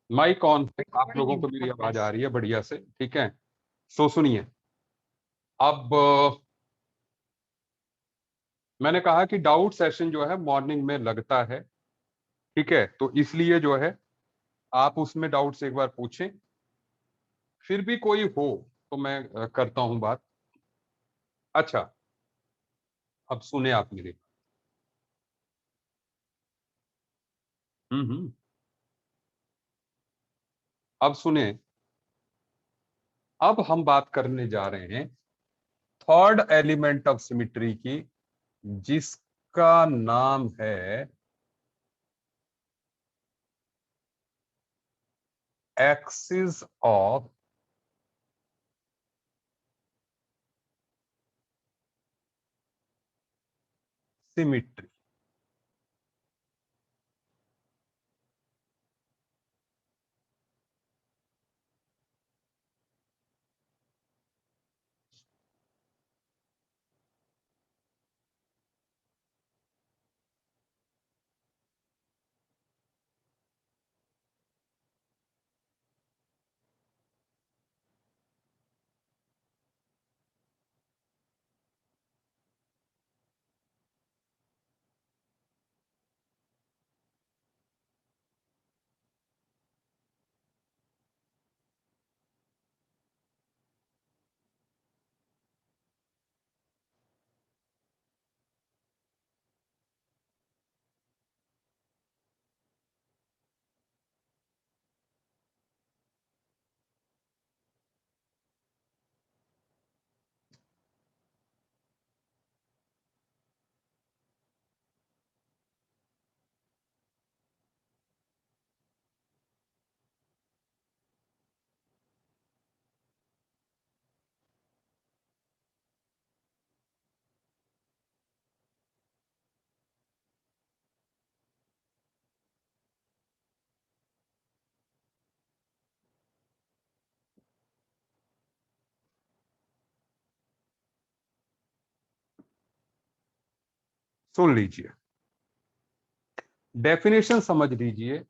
Mic on, आप लोगों को मेरी आवाज आ रही है बढ़िया से? ठीक है, सो सुनिए। अब मैंने कहा कि डाउट सेशन जो है मॉर्निंग में लगता है, ठीक है? तो इसलिए जो है आप उसमें डाउट्स एक बार पूछें, फिर भी कोई हो तो मैं करता हूं बात। अच्छा, अब सुने आप मेरे। हम्म। अब सुने। अब हम बात करने जा रहे हैं थर्ड एलिमेंट ऑफ सिमिट्री की, जिसका नाम है एक्सिस ऑफ सिमिट्री। सुन लीजिए, डेफिनेशन समझ लीजिए।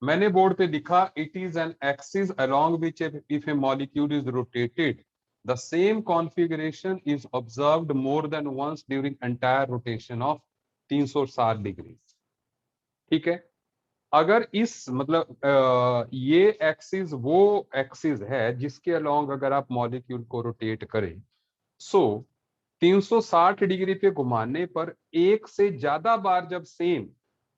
मैंने बोर्ड पे लिखा, it is an axis along which if a molecule is rotated the same configuration is observed more than once during entire rotation of 360 degree. ठीक है, अगर इस मतलब ये एक्सिस वो एक्सिस है जिसके अलोंग अगर आप मॉलिक्यूल को रोटेट करें, सो 360 डिग्री पे घुमाने पर एक से ज्यादा बार जब सेम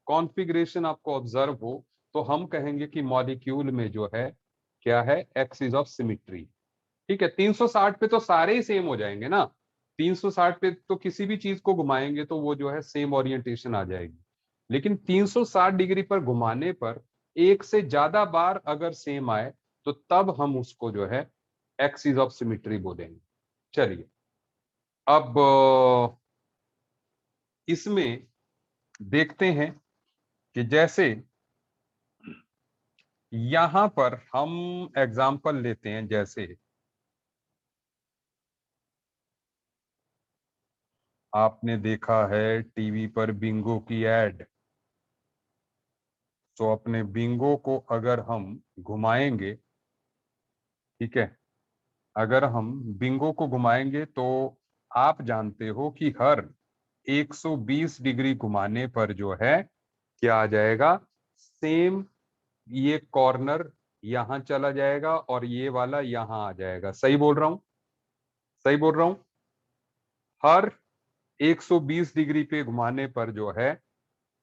कॉन्फ़िगरेशन आपको ऑब्जर्व हो, तो हम कहेंगे कि मॉलिक्यूल में जो है क्या है, एक्सिस ऑफ सिमिट्री। ठीक है, 360 पे तो सारे ही सेम हो जाएंगे ना। 360 पे तो किसी भी चीज को घुमाएंगे तो वो जो है सेम ओरिएंटेशन आ जाएगी। लेकिन 360 डिग्री पर घुमाने पर एक से ज्यादा बार अगर सेम आए, तो तब हम उसको जो है एक्सिस ऑफ सिमिट्री बोलेंगे। चलिए, अब इसमें देखते हैं कि जैसे यहां पर हम एग्जाम्पल लेते हैं, जैसे आपने देखा है टीवी पर बिंगो की एड, तो अपने बिंगो को अगर हम घुमाएंगे, ठीक है, अगर हम बिंगो को घुमाएंगे तो आप जानते हो कि हर 120 डिग्री घुमाने पर जो है क्या आ जाएगा, सेम ये कॉर्नर यहां चला जाएगा और ये वाला यहां आ जाएगा। सही बोल रहा हूं? सही बोल रहा हूं? हर 120 डिग्री पे घुमाने पर जो है,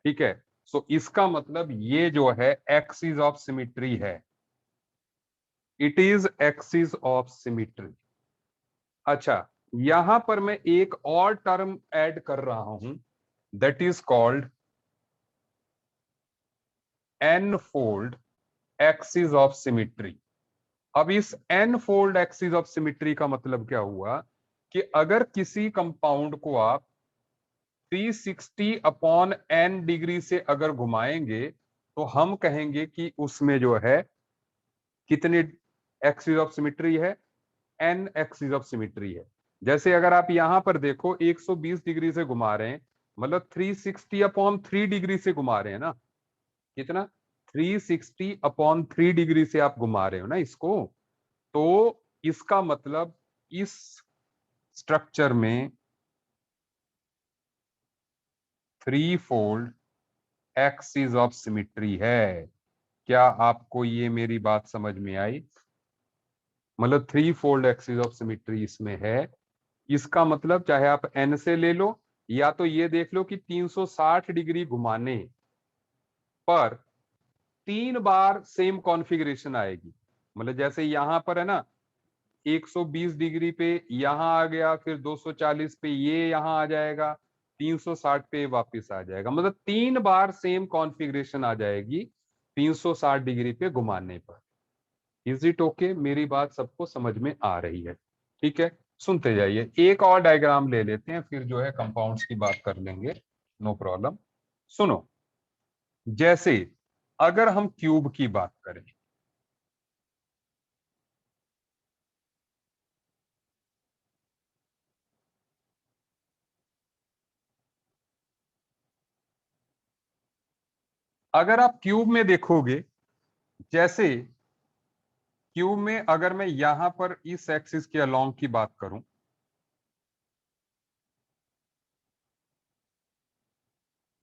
ठीक है, सो इसका मतलब ये जो है एक्सिस ऑफ सिमिट्री है। It is axis of symmetry. अच्छा, यहां पर मैं एक और टर्म ऐड कर रहा हूं, that is called N fold axis of symmetry. अब इस N fold axis of symmetry का मतलब क्या हुआ कि अगर किसी कंपाउंड को आप 360 अपॉन एन डिग्री से अगर घुमाएंगे, तो हम कहेंगे कि उसमें जो है कितने एक्सिस ऑफ सिमिट्री है, एन एक्सिस ऑफ सिमिट्री है। जैसे अगर आप यहां पर देखो 120 डिग्री से घुमा रहे हैं, मतलब 360 अपॉन 3 डिग्री से घुमा रहे हैं ना, कितना 360/3 डिग्री से आप घुमा रहे हो ना इसको, तो इसका मतलब इस स्ट्रक्चर में 3-फोल्ड एक्सिस ऑफ सिमिट्री है। क्या आपको ये मेरी बात समझ में आई? मतलब 3-फोल्ड एक्सिस ऑफ सिमिट्री इसमें है। इसका मतलब चाहे आप एन से ले लो, या तो ये देख लो कि 360 डिग्री घुमाने पर 3 बार सेम कॉन्फ़िगरेशन आएगी। मतलब जैसे यहां पर है ना, 120 डिग्री पे यहां आ गया, फिर 240 पे ये यहां आ जाएगा, 360 पे वापस आ जाएगा। मतलब 3 बार सेम कॉन्फ़िगरेशन आ जाएगी 360 डिग्री पे घुमाने पर। Is it okay? मेरी बात सबको समझ में आ रही है? ठीक है, सुनते जाइए। एक और डायग्राम ले लेते हैं, फिर जो है कंपाउंड्स की बात कर लेंगे, नो प्रॉब्लम। सुनो, जैसे अगर हम क्यूब की बात करें, अगर आप क्यूब में देखोगे, जैसे क्यूब में अगर मैं यहां पर इस एक्सिस के अलोंग की बात करूं,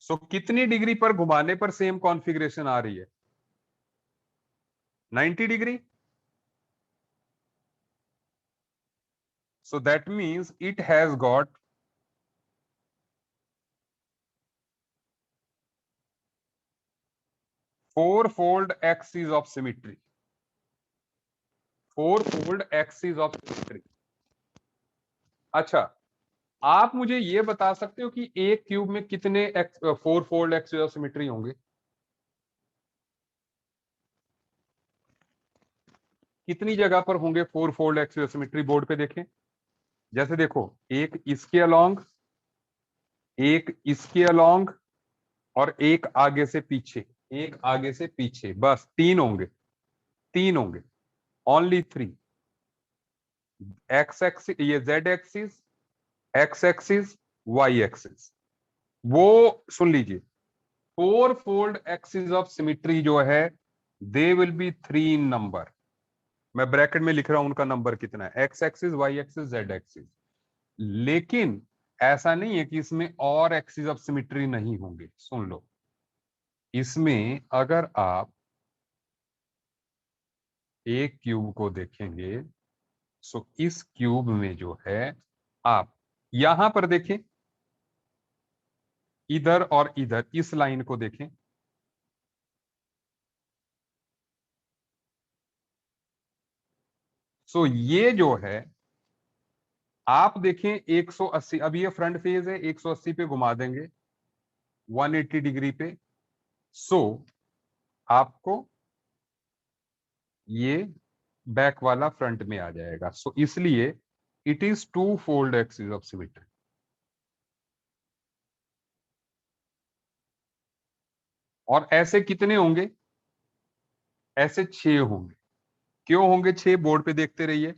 सो कितनी डिग्री पर घुमाने पर सेम कॉन्फ़िगरेशन आ रही है? 90 degree. So that means it has got fourfold axis of symmetry. Fourfold axis of symmetry. अच्छा, आप मुझे ये बता सकते हो कि एक क्यूब में कितने 4-फोल्ड एक्सिस ऑफ सिमिट्री होंगे? कितनी जगह पर होंगे 4-फोल्ड एक्सिस ऑफ सिमिट्री? बोर्ड पे देखें। जैसे देखो, एक इसके अलोंग, एक इसके अलोंग, और एक आगे से पीछे, एक आगे से पीछे, बस 3 होंगे। 3 होंगे, ओनली 3। एक्स एक्सिस, ये Z axis, X axis, Y axis. वो सुन लीजिए, 4-फोल्ड एक्सिस ऑफ सिमिट्री जो है, they will be 3 in number. मैं ब्रैकेट में लिख रहा हूं उनका नंबर कितना है, X axis, Y axis, Z axis. लेकिन ऐसा नहीं है कि इसमें और एक्सिस ऑफ सिमिट्री नहीं होंगे। सुन लो, इसमें अगर आप एक क्यूब को देखेंगे, सो इस क्यूब में जो है, आप यहां पर देखें, इधर और इधर इस लाइन को देखें, सो ये जो है, आप देखें 180, अब ये फ्रंट फेज है, 180 पे घुमा देंगे 180 डिग्री पे, सो आपको ये बैक वाला फ्रंट में आ जाएगा। सो इसलिए it is twofold axis of symmetry. और ऐसे कितने होंगे? ऐसे 6 होंगे। क्यों होंगे 6? बोर्ड पे देखते रहिए।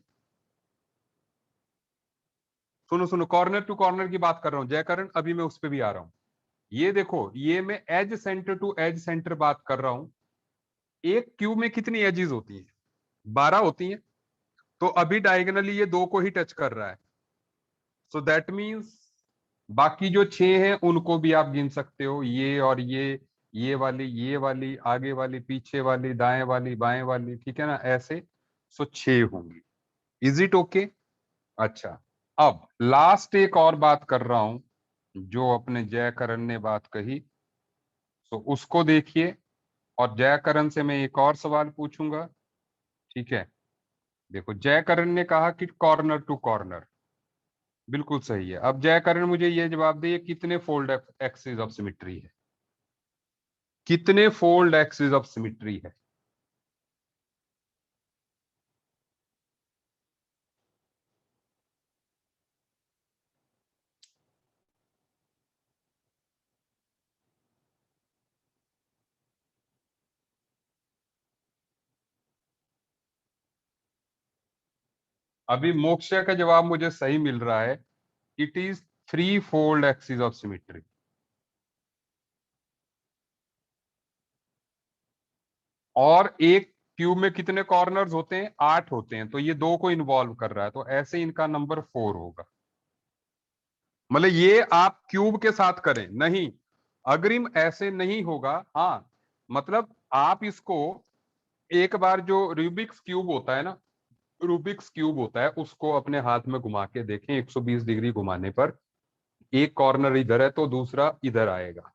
सुनो सुनो, कॉर्नर टू कॉर्नर की बात कर रहा हूं जयकरण, अभी मैं उस पर भी आ रहा हूं। ये देखो, ये मैं edge center to edge center बात कर रहा हूं। एक क्यूब में कितनी एजेस होती हैं? 12 होती हैं। तो अभी डायगोनली ये 2 को ही टच कर रहा है। सो दैट मीन्स बाकी जो 6 हैं उनको भी आप गिन सकते हो, ये और ये वाली, ये वाली, आगे वाली, पीछे वाली, दाएं वाली, बाएं वाली, ठीक है ना, ऐसे। सो 6 होंगी। Is it okay? अच्छा, अब लास्ट एक और बात कर रहा हूं, जो अपने जयकरण ने बात कही, तो उसको देखिए। और जयकरण से मैं एक और सवाल पूछूंगा, ठीक है? देखो, जयकरण ने कहा कि कॉर्नर टू कॉर्नर, बिल्कुल सही है। अब जयकरण मुझे ये जवाब दिए, कितने फोल्ड एक्सिस ऑफ सिमिट्री है? कितने फोल्ड एक्सिस ऑफ सिमिट्री है? अभी मोक्षय का जवाब मुझे सही मिल रहा है। It is threefold axis of symmetry. और एक क्यूब में कितने कॉर्नर्स होते हैं? 8 होते हैं, तो ये दो को इन्वॉल्व कर रहा है, तो ऐसे इनका नंबर 4 होगा। मतलब ये आप क्यूब के साथ करें, नहीं अग्रिम ऐसे नहीं होगा। हाँ, मतलब आप इसको एक बार, जो रूबिक्स क्यूब होता है ना, रूबिक्स क्यूब होता है, उसको अपने हाथ में घुमा के देखें। 120 डिग्री घुमाने पर एक कॉर्नर इधर है तो दूसरा इधर आएगा।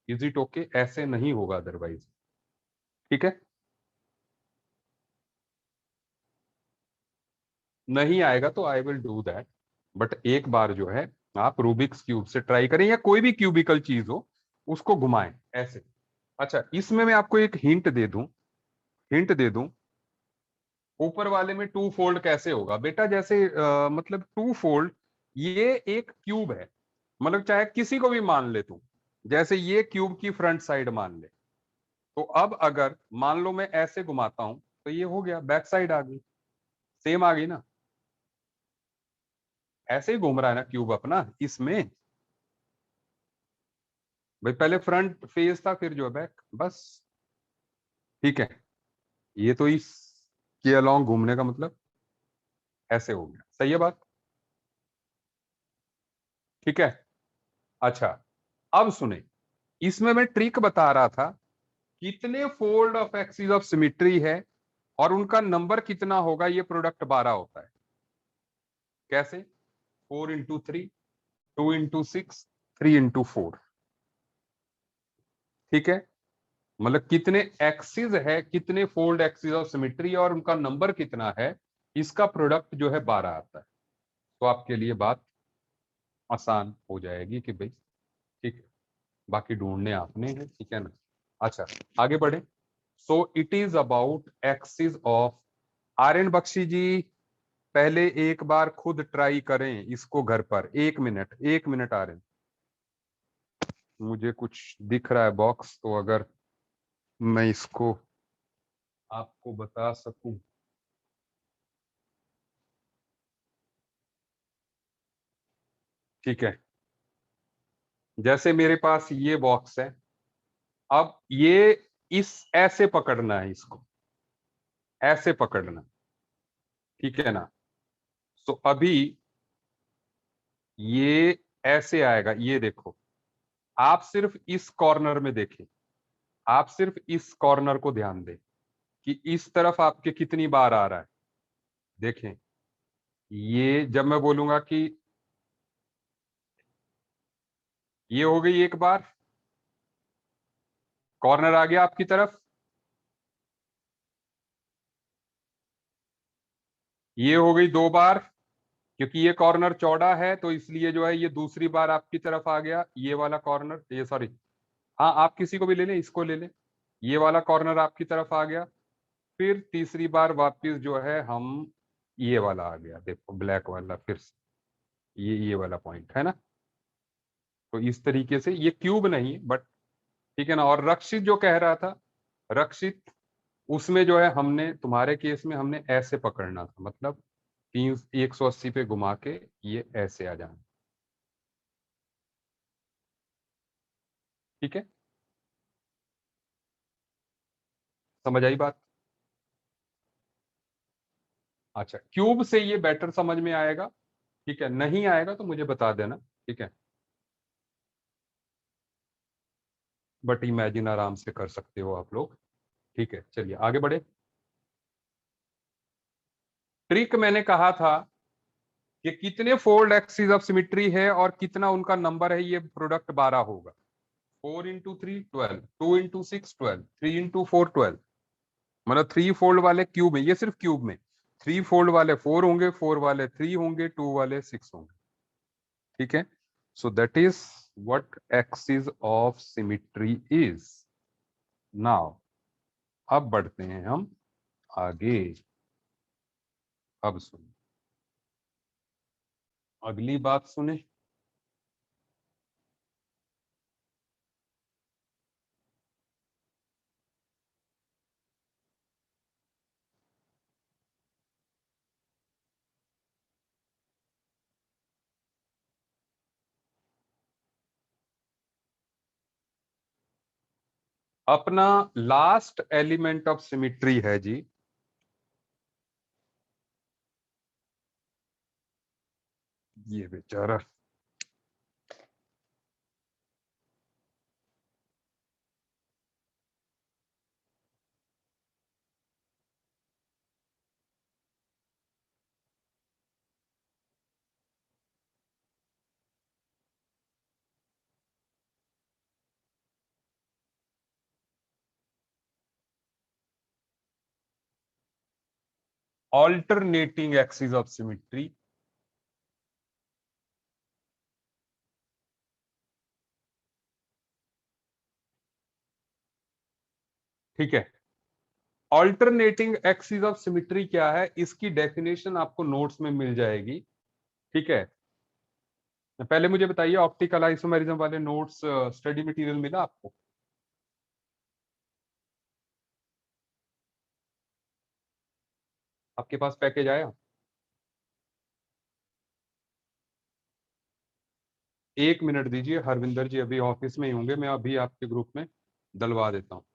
Is it okay? ऐसे नहीं होगा अदरवाइज। ठीक है, नहीं आएगा तो I will do that. But एक बार जो है, आप रूबिक्स क्यूब से ट्राई करें, या कोई भी क्यूबिकल चीज हो उसको घुमाएं ऐसे। अच्छा, इसमें मैं आपको एक हिंट दे दूं, हिंट दे दूं। ऊपर वाले में टू फोल्ड कैसे होगा बेटा? जैसे मतलब टू फोल्ड, ये एक क्यूब है, मतलब चाहे किसी को भी मान ले तू, जैसे ये क्यूब की फ्रंट साइड मान ले। तो अब अगर मान लो मैं ऐसे घुमाता हूं, तो ये हो गया, बैक साइड आ गई, सेम आ गई ना। ऐसे ही घूम रहा है ना क्यूब अपना इसमें। भाई पहले फ्रंट फेस था, फिर जो है बैक, बस। ठीक है, ये तो इस के अलोंग घूमने का मतलब ऐसे हो गया। सही है बात? ठीक है। अच्छा, अब सुने, इसमें मैं ट्रिक बता रहा था, कितने fold of axis of symmetry है और उनका नंबर कितना होगा, ये प्रोडक्ट 12 होता है। कैसे? 4 into 3, 2 into 6, 3 into 4। ठीक है, मतलब कितने एक्सिस है, कितने फोल्ड एक्सिस ऑफ सिमिट्री और उनका नंबर कितना है, इसका प्रोडक्ट जो है 12 आता है। तो आपके लिए बात आसान हो जाएगी कि भाई ठीक है, बाकी ढूंढने आपने है, ठीक है ना। अच्छा, आगे बढ़े। So it is about axis of. Aryan Bakshi ji, पहले एक बार खुद ट्राई करें इसको घर पर। 1 मिनट, 1 मिनट आर्यन, मुझे कुछ दिख रहा है बॉक्स, तो अगर मैं इसको आपको बता सकूं। ठीक है, जैसे मेरे पास ये बॉक्स है, अब ये इस ऐसे पकड़ना है इसको, ऐसे पकड़ना। ठीक है ना? तो अभी ये ऐसे आएगा, ये देखो। आप सिर्फ इस कॉर्नर में देखें, आप सिर्फ इस कॉर्नर को ध्यान दें कि इस तरफ आपके कितनी बार आ रहा है। देखें, ये जब मैं बोलूंगा कि ये हो गई एक बार, कॉर्नर आ गया आपकी तरफ। ये हो गई 2 बार, क्योंकि ये कॉर्नर चौड़ा है तो इसलिए जो है ये दूसरी बार आपकी तरफ आ गया, ये वाला कॉर्नर, ये सॉरी, हाँ आप किसी को भी ले लें, इसको ले लें। ये वाला कॉर्नर आपकी तरफ आ गया। फिर तीसरी बार वापस जो है हम, ये वाला आ गया, देखो ब्लैक वाला, फिर से ये वाला पॉइंट है ना। तो इस तरीके से ये क्यूब नहीं है बट, ठीक है ना। और रक्षित जो कह रहा था, रक्षित, उसमें जो है हमने, तुम्हारे केस में हमने ऐसे पकड़ना था, मतलब 180 पे घुमा के ये ऐसे आ जाना। ठीक है, समझ आई बात? अच्छा, क्यूब से ये बेटर समझ में आएगा। ठीक है, नहीं आएगा तो मुझे बता देना। ठीक है, बट इमेजिन आराम से कर सकते हो आप लोग। ठीक है, चलिए आगे बढ़े। ट्रिक मैंने कहा था कि कितने फोल्ड एक्सिस ऑफ सिमिट्री है और कितना उनका नंबर है, ये प्रोडक्ट 12 होगा। 4 into 3 12, 2 into 6 12, 3 into 4 12। मतलब 3 फोल्ड वाले क्यूब में, ये सिर्फ क्यूब में 3 फोल्ड वाले 4 होंगे, 4 वाले 3 होंगे, 2 वाले 6 होंगे। ठीक है, so that is what axis of symmetry is. Now, अब बढ़ते हैं हम आगे। अब सुनिए, अगली बात सुने। अपना लास्ट एलिमेंट ऑफ सिमिट्री है जी ये बेचारा ऑल्टरनेटिंग एक्सिस ऑफ सिमिट्री। ठीक है, ऑल्टरनेटिंग एक्सिस ऑफ सिमिट्री क्या है, इसकी डेफिनेशन आपको नोट्स में मिल जाएगी। ठीक है, पहले मुझे बताइए ऑप्टिकल आइसोमेरिज्म वाले नोट्स स्टडी मटेरियल मिला आपको? आपके पास पैकेज आया? एक मिनट दीजिए, हरविंदर जी अभी ऑफिस में ही होंगे, मैं अभी आपके ग्रुप में डलवा देता हूँ।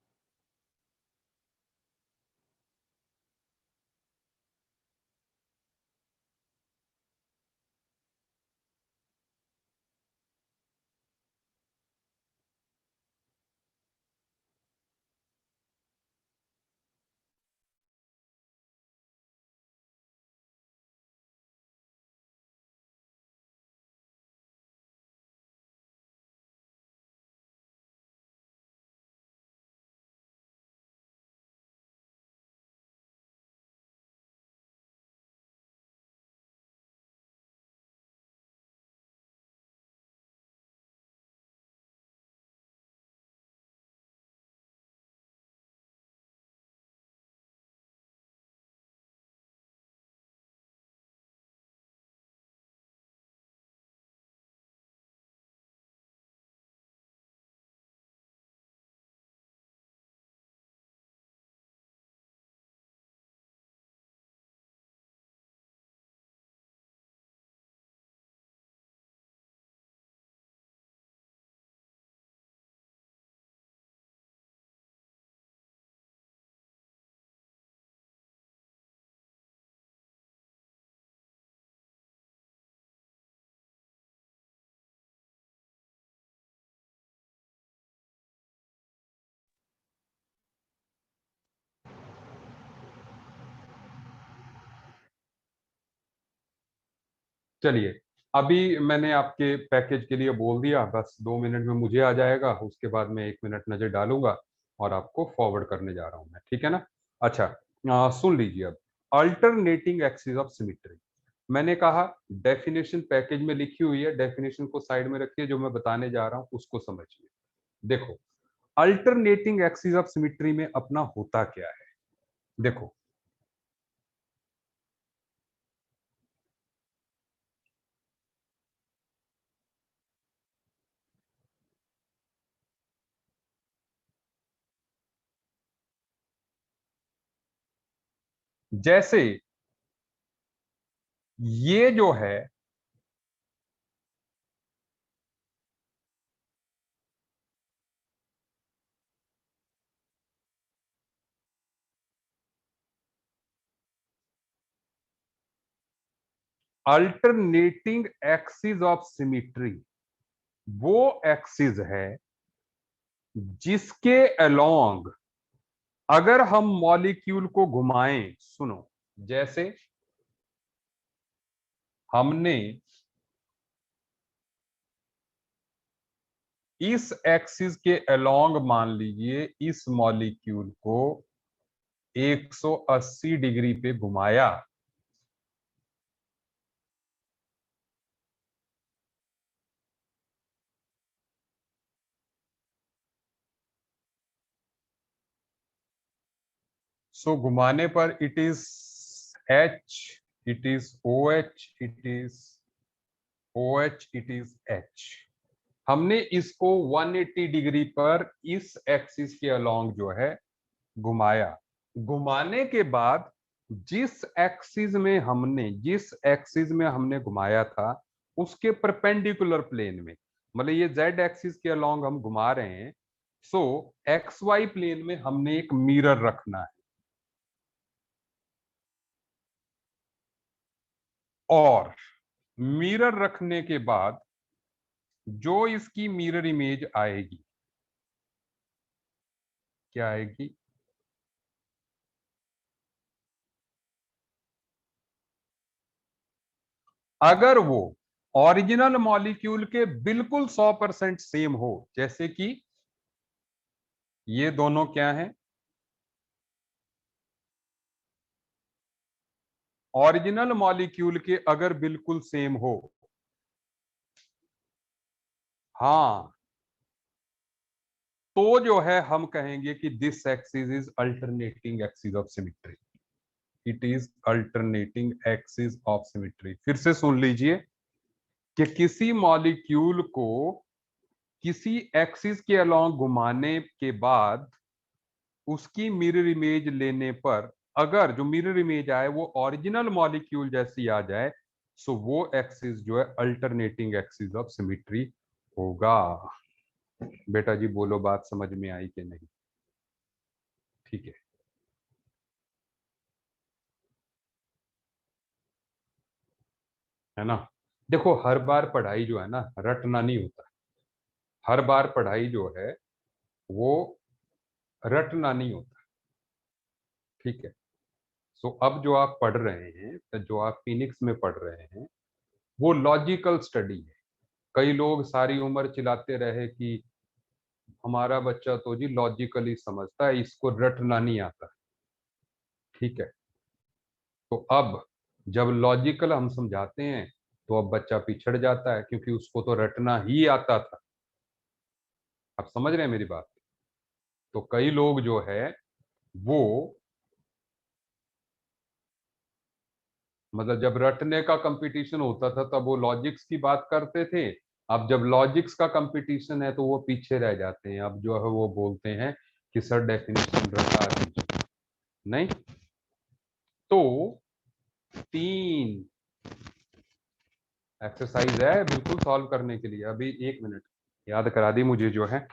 चलिए, अभी मैंने आपके पैकेज के लिए बोल दिया, बस 2 मिनट में मुझे आ जाएगा, उसके बाद मैं 1 मिनट नजर डालूंगा और आपको फॉरवर्ड करने जा रहा हूं मैं, ठीक है ना? अच्छा, सुन लीजिए अब, अल्टरनेटिंग एक्सिस ऑफ सिमिट्री। मैंने कहा डेफिनेशन पैकेज में लिखी हुई है, डेफिनेशन को साइड में रखिए, जो मैं बताने जा रहा हूं उसको समझिए। देखो, अल्टरनेटिंग एक्सिस ऑफ सिमिट्री में अपना होता क्या है, देखो, जैसे ये जो है अल्टरनेटिंग एक्सिस ऑफ सिमिट्री, वो एक्सिस है जिसके अलोंग अगर हम मॉलिक्यूल को घुमाएं, सुनो, जैसे हमने इस एक्सिस के अलोंग मान लीजिए इस मॉलिक्यूल को 180 डिग्री पे घुमाया, सो घुमाने पर it is H, it is O H, it is O H, it is H. हमने इसको 180 डिग्री पर इस एक्सिस के अलोंग जो है घुमाया। घुमाने के बाद जिस एक्सिस में हमने घुमाया था उसके परपेंडिकुलर प्लेन में, मतलब ये जेड एक्सिस के अलोंग हम घुमा रहे हैं, सो एक्स वाई प्लेन में हमने एक मिरर रखना है और मिरर रखने के बाद जो इसकी मिरर इमेज आएगी, क्या आएगी? अगर वो ओरिजिनल मॉलिक्यूल के बिल्कुल 100% सेम हो, जैसे कि ये दोनों क्या हैं, ओरिजिनल मॉलिक्यूल के अगर बिल्कुल सेम हो, हाँ, तो जो है हम कहेंगे कि this axis is alternating axis of symmetry, it is alternating axis of symmetry. फिर से सुन लीजिए कि किसी मॉलिक्यूल को किसी एक्सिस के अलोंग घुमाने के बाद उसकी मिरर इमेज लेने पर अगर जो मिरर इमेज आए वो ओरिजिनल मॉलिक्यूल जैसी आ जाए, सो वो एक्सिस जो है अल्टरनेटिंग एक्सिस ऑफ सिमेट्री होगा। बेटा जी बोलो, बात समझ में आई कि नहीं? ठीक है ना? देखो, हर बार पढ़ाई जो है ना रटना नहीं होता, हर बार पढ़ाई जो है वो रटना नहीं होता। ठीक है? सो अब जो आप पढ़ रहे हैं, तो जो आप फिनिक्स में पढ़ रहे हैं, वो लॉजिकल स्टडी है। कई लोग सारी उम्र चिल्लाते रहे कि हमारा बच्चा तो जी लॉजिकली समझता है, इसको रटना नहीं आता। ठीक है? तो अब जब लॉजिकल हम समझाते हैं तो अब बच्चा पिछड़ जाता है, क्योंकि उसको तो रटना ही आता था। आप समझ रहे हैं मेरी बात? तो कई लोग जो है वो, मतलब जब रटने का कंपटीशन होता था तब वो लॉजिक्स की बात करते थे। अब जब लॉजिक्स का कंपटीशन है तो वो पीछे रह जाते हैं। अब जो है वो बोलते हैं कि सर डेफिनेशन रटा दीजिए। नहीं, तो 3 एक्सरसाइज है बिल्कुल सॉल्व करने के लिए। अभी 1 मिनट, याद करा दी मुझे जो है,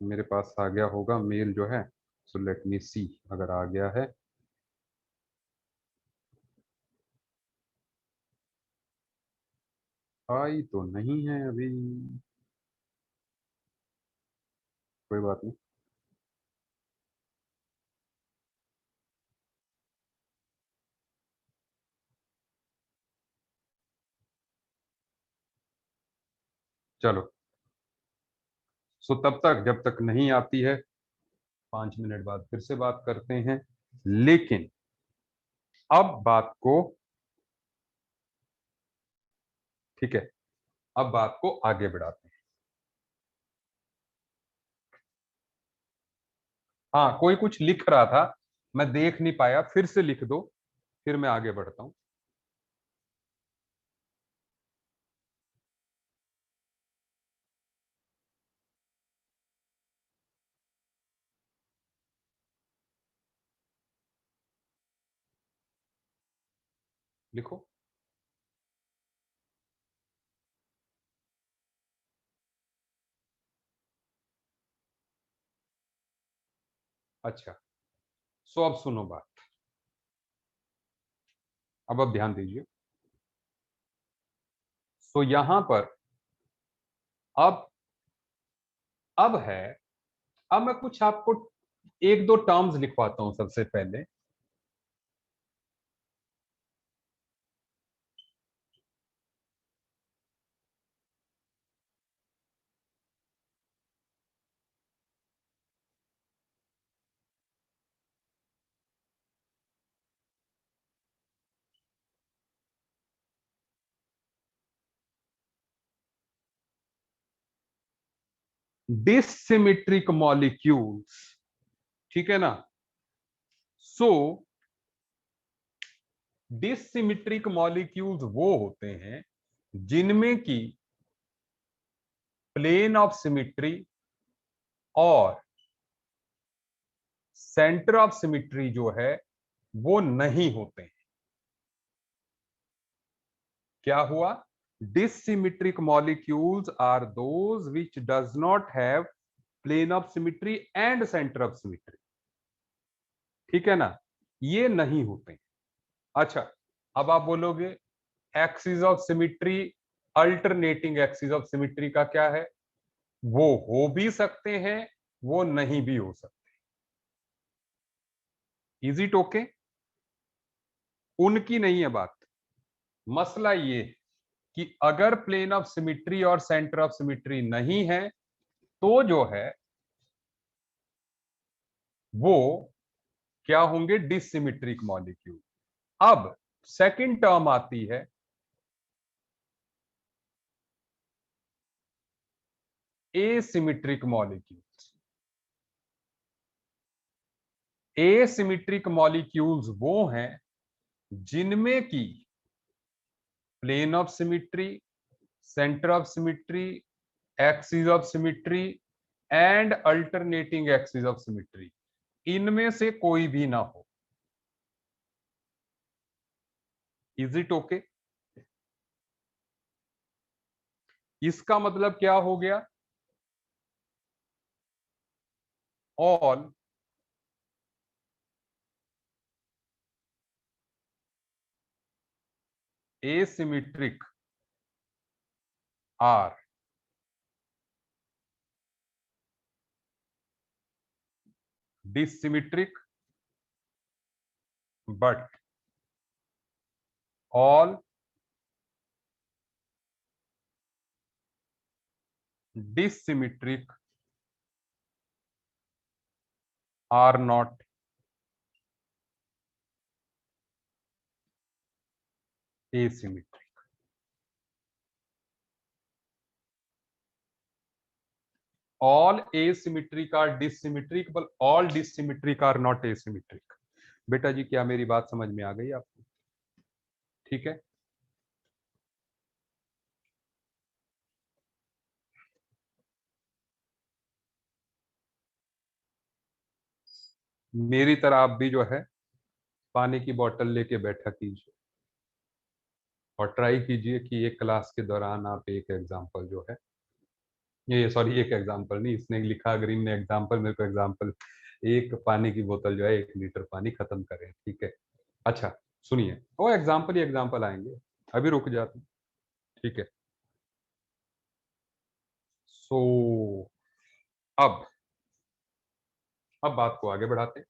मेरे पास आ गया होगा मेल जो है। सो लेट मी सी अगर आ गया है। आई तो नहीं है अभी, कोई बात नहीं। चलो, सो तब तक जब तक नहीं आती है 5 मिनट बाद फिर से बात करते हैं। लेकिन अब बात को, ठीक है, अब बात को आगे बढ़ाते हैं। हाँ, कोई कुछ लिख रहा था, मैं देख नहीं पाया, फिर से लिख दो, फिर मैं आगे बढ़ता हूं। लिखो। अच्छा, सो अब सुनो बात, अब ध्यान दीजिए। सो यहां पर अब अब है, अब मैं कुछ आपको एक दो टर्म्स लिखवाता हूं सबसे पहले। डिसिमेट्रिक मॉलिक्यूल्स, ठीक है ना? सो डिसिमेट्रिक मॉलिक्यूल्स वो होते हैं जिनमें की प्लेन ऑफ सिमिट्री और सेंटर ऑफ सिमिट्री जो है वो नहीं होते हैं। क्या हुआ? Dissymmetric molecules are those which does not have plane of symmetry and center of symmetry. ठीक है ना, ये नहीं होते। अच्छा, अब आप बोलोगे axis of symmetry, alternating axis of symmetry का क्या है? वो हो भी सकते हैं, वो नहीं भी हो सकते। Is it okay? उनकी नहीं है बात। मसला ये कि अगर प्लेन ऑफ सिमिट्री और सेंटर ऑफ सिमिट्री नहीं है तो जो है वो क्या होंगे? डिसिमिट्रिक मॉलिक्यूल। अब सेकंड टर्म आती है एसिमिट्रिक मॉलिक्यूल्स। एसिमिट्रिक मॉलिक्यूल्स वो हैं जिनमें की plane of symmetry, center of symmetry, axis of symmetry and alternating axis of symmetry, इनमें से कोई भी ना हो। Is it okay? इसका मतलब क्या हो गया? All asymmetric are dissymmetric, but all dissymmetric are not asymmetric. All asymmetric are dissymmetric, but all dissymmetric are not asymmetric. बेटा जी, क्या मेरी बात समझ में आ गई आपको? ठीक है। मेरी तरह आप भी जो है पानी की बोतल लेके बैठा कीजिए और ट्राई कीजिए कि एक क्लास के दौरान आप एक एग्जाम्पल जो है, ये सॉरी एक एग्जाम्पल नहीं, इसने लिखा ग्रीन ने एग्जाम्पल, मेरे को एग्जाम्पल, एक पानी की बोतल जो है 1 लीटर पानी खत्म करें। ठीक है। अच्छा, सुनिए, वो एग्जाम्पल ही एग्जाम्पल आएंगे, अभी रुक जाते हैं। ठीक है। सो अब बात को आगे बढ़ाते हैं।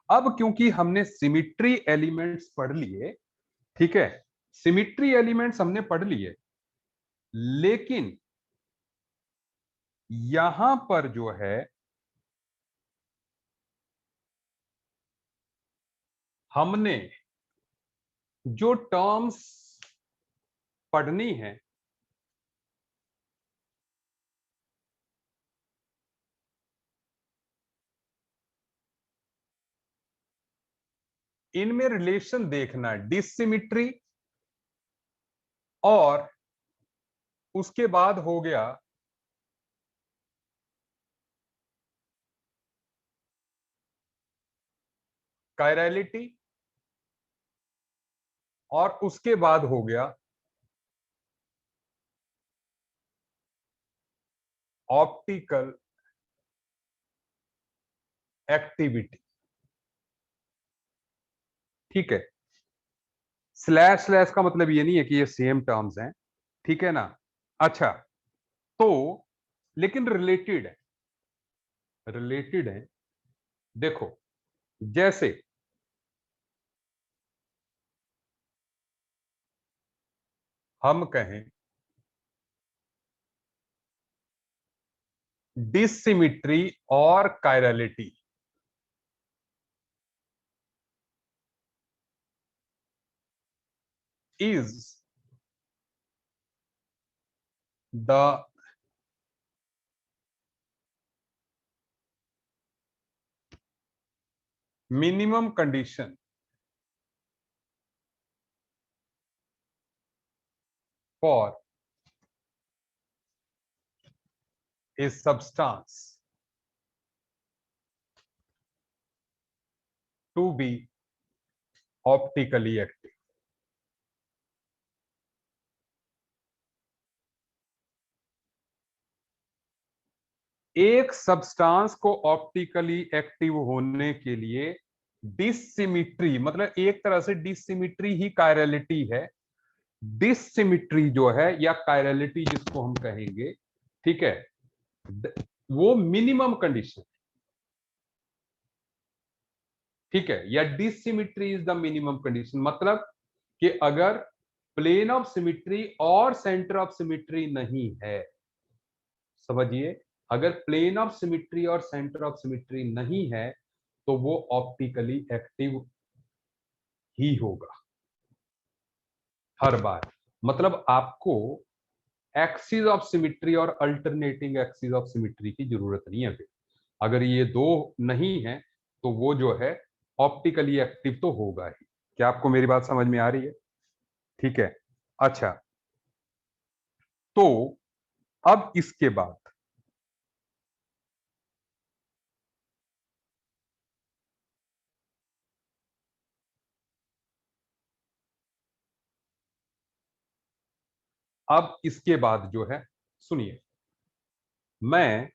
अब क्योंकि हमने सिमिट्री एलिमेंट्स पढ़ लिए, ठीक है, सिमिट्री एलिमेंट्स हमने पढ़ लिए, लेकिन यहां पर जो है हमने जो टर्म्स पढ़नी है इनमें रिलेशन देखना है, डिसिमिट्री और उसके बाद हो गया कायरलिटी और उसके बाद हो गया ऑप्टिकल एक्टिविटी। ठीक है। स्लैश स्लैश का मतलब ये नहीं है कि ये सेम टर्म्स हैं, ठीक है ना। अच्छा, तो लेकिन रिलेटेड है, रिलेटेड है। देखो, जैसे हम कहें डिसिमिट्री और chirality is the minimum condition for a substance to be optically active. एक सब्सटेंस को ऑप्टिकली एक्टिव होने के लिए डिसिमिट्री, मतलब एक तरह से डिसिमिट्री ही कायरलिटी है। डिसिमिट्री जो है या कायरलिटी जिसको हम कहेंगे, ठीक है, वो मिनिमम कंडीशन, ठीक है, या डिसिमिट्री इज द मिनिमम कंडीशन, मतलब कि अगर प्लेन ऑफ सिमिट्री और सेंटर ऑफ सिमिट्री नहीं है, समझिए, अगर प्लेन ऑफ सिमिट्री और सेंटर ऑफ सिमिट्री नहीं है तो वो ऑप्टिकली एक्टिव ही होगा हर बार। मतलब आपको एक्सिस ऑफ सिमिट्री और अल्टरनेटिंग एक्सिस ऑफ सिमिट्री की जरूरत नहीं है फिर। अगर ये दो नहीं है तो वो जो है ऑप्टिकली एक्टिव तो होगा ही। क्या आपको मेरी बात समझ में आ रही है? ठीक है। अच्छा, तो अब इसके बाद जो है, सुनिए, मैं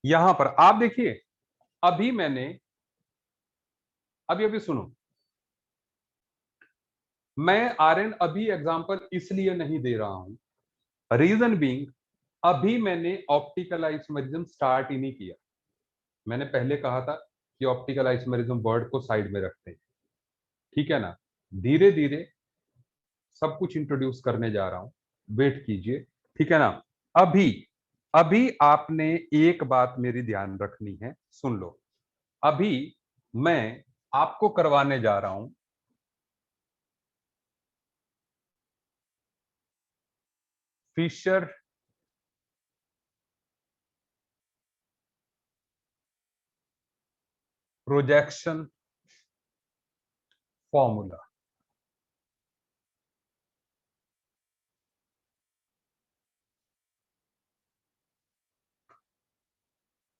यहां पर आप देखिए, अभी मैंने अभी अभी सुनो, मैं आर्यन अभी एग्जांपल इसलिए नहीं दे रहा हूं, रीजन बीइंग अभी मैंने ऑप्टिकल आइसोमेरिज्म स्टार्ट ही नहीं किया। मैंने पहले कहा था कि ऑप्टिकल आइसोमेरिज्म वर्ड को साइड में रखते हैं, ठीक है ना, धीरे धीरे सब कुछ इंट्रोड्यूस करने जा रहा हूं, वेट कीजिए, ठीक है ना। अभी अभी आपने एक बात मेरी ध्यान रखनी है, सुन लो। अभी मैं आपको करवाने जा रहा हूं Fisher projection formula.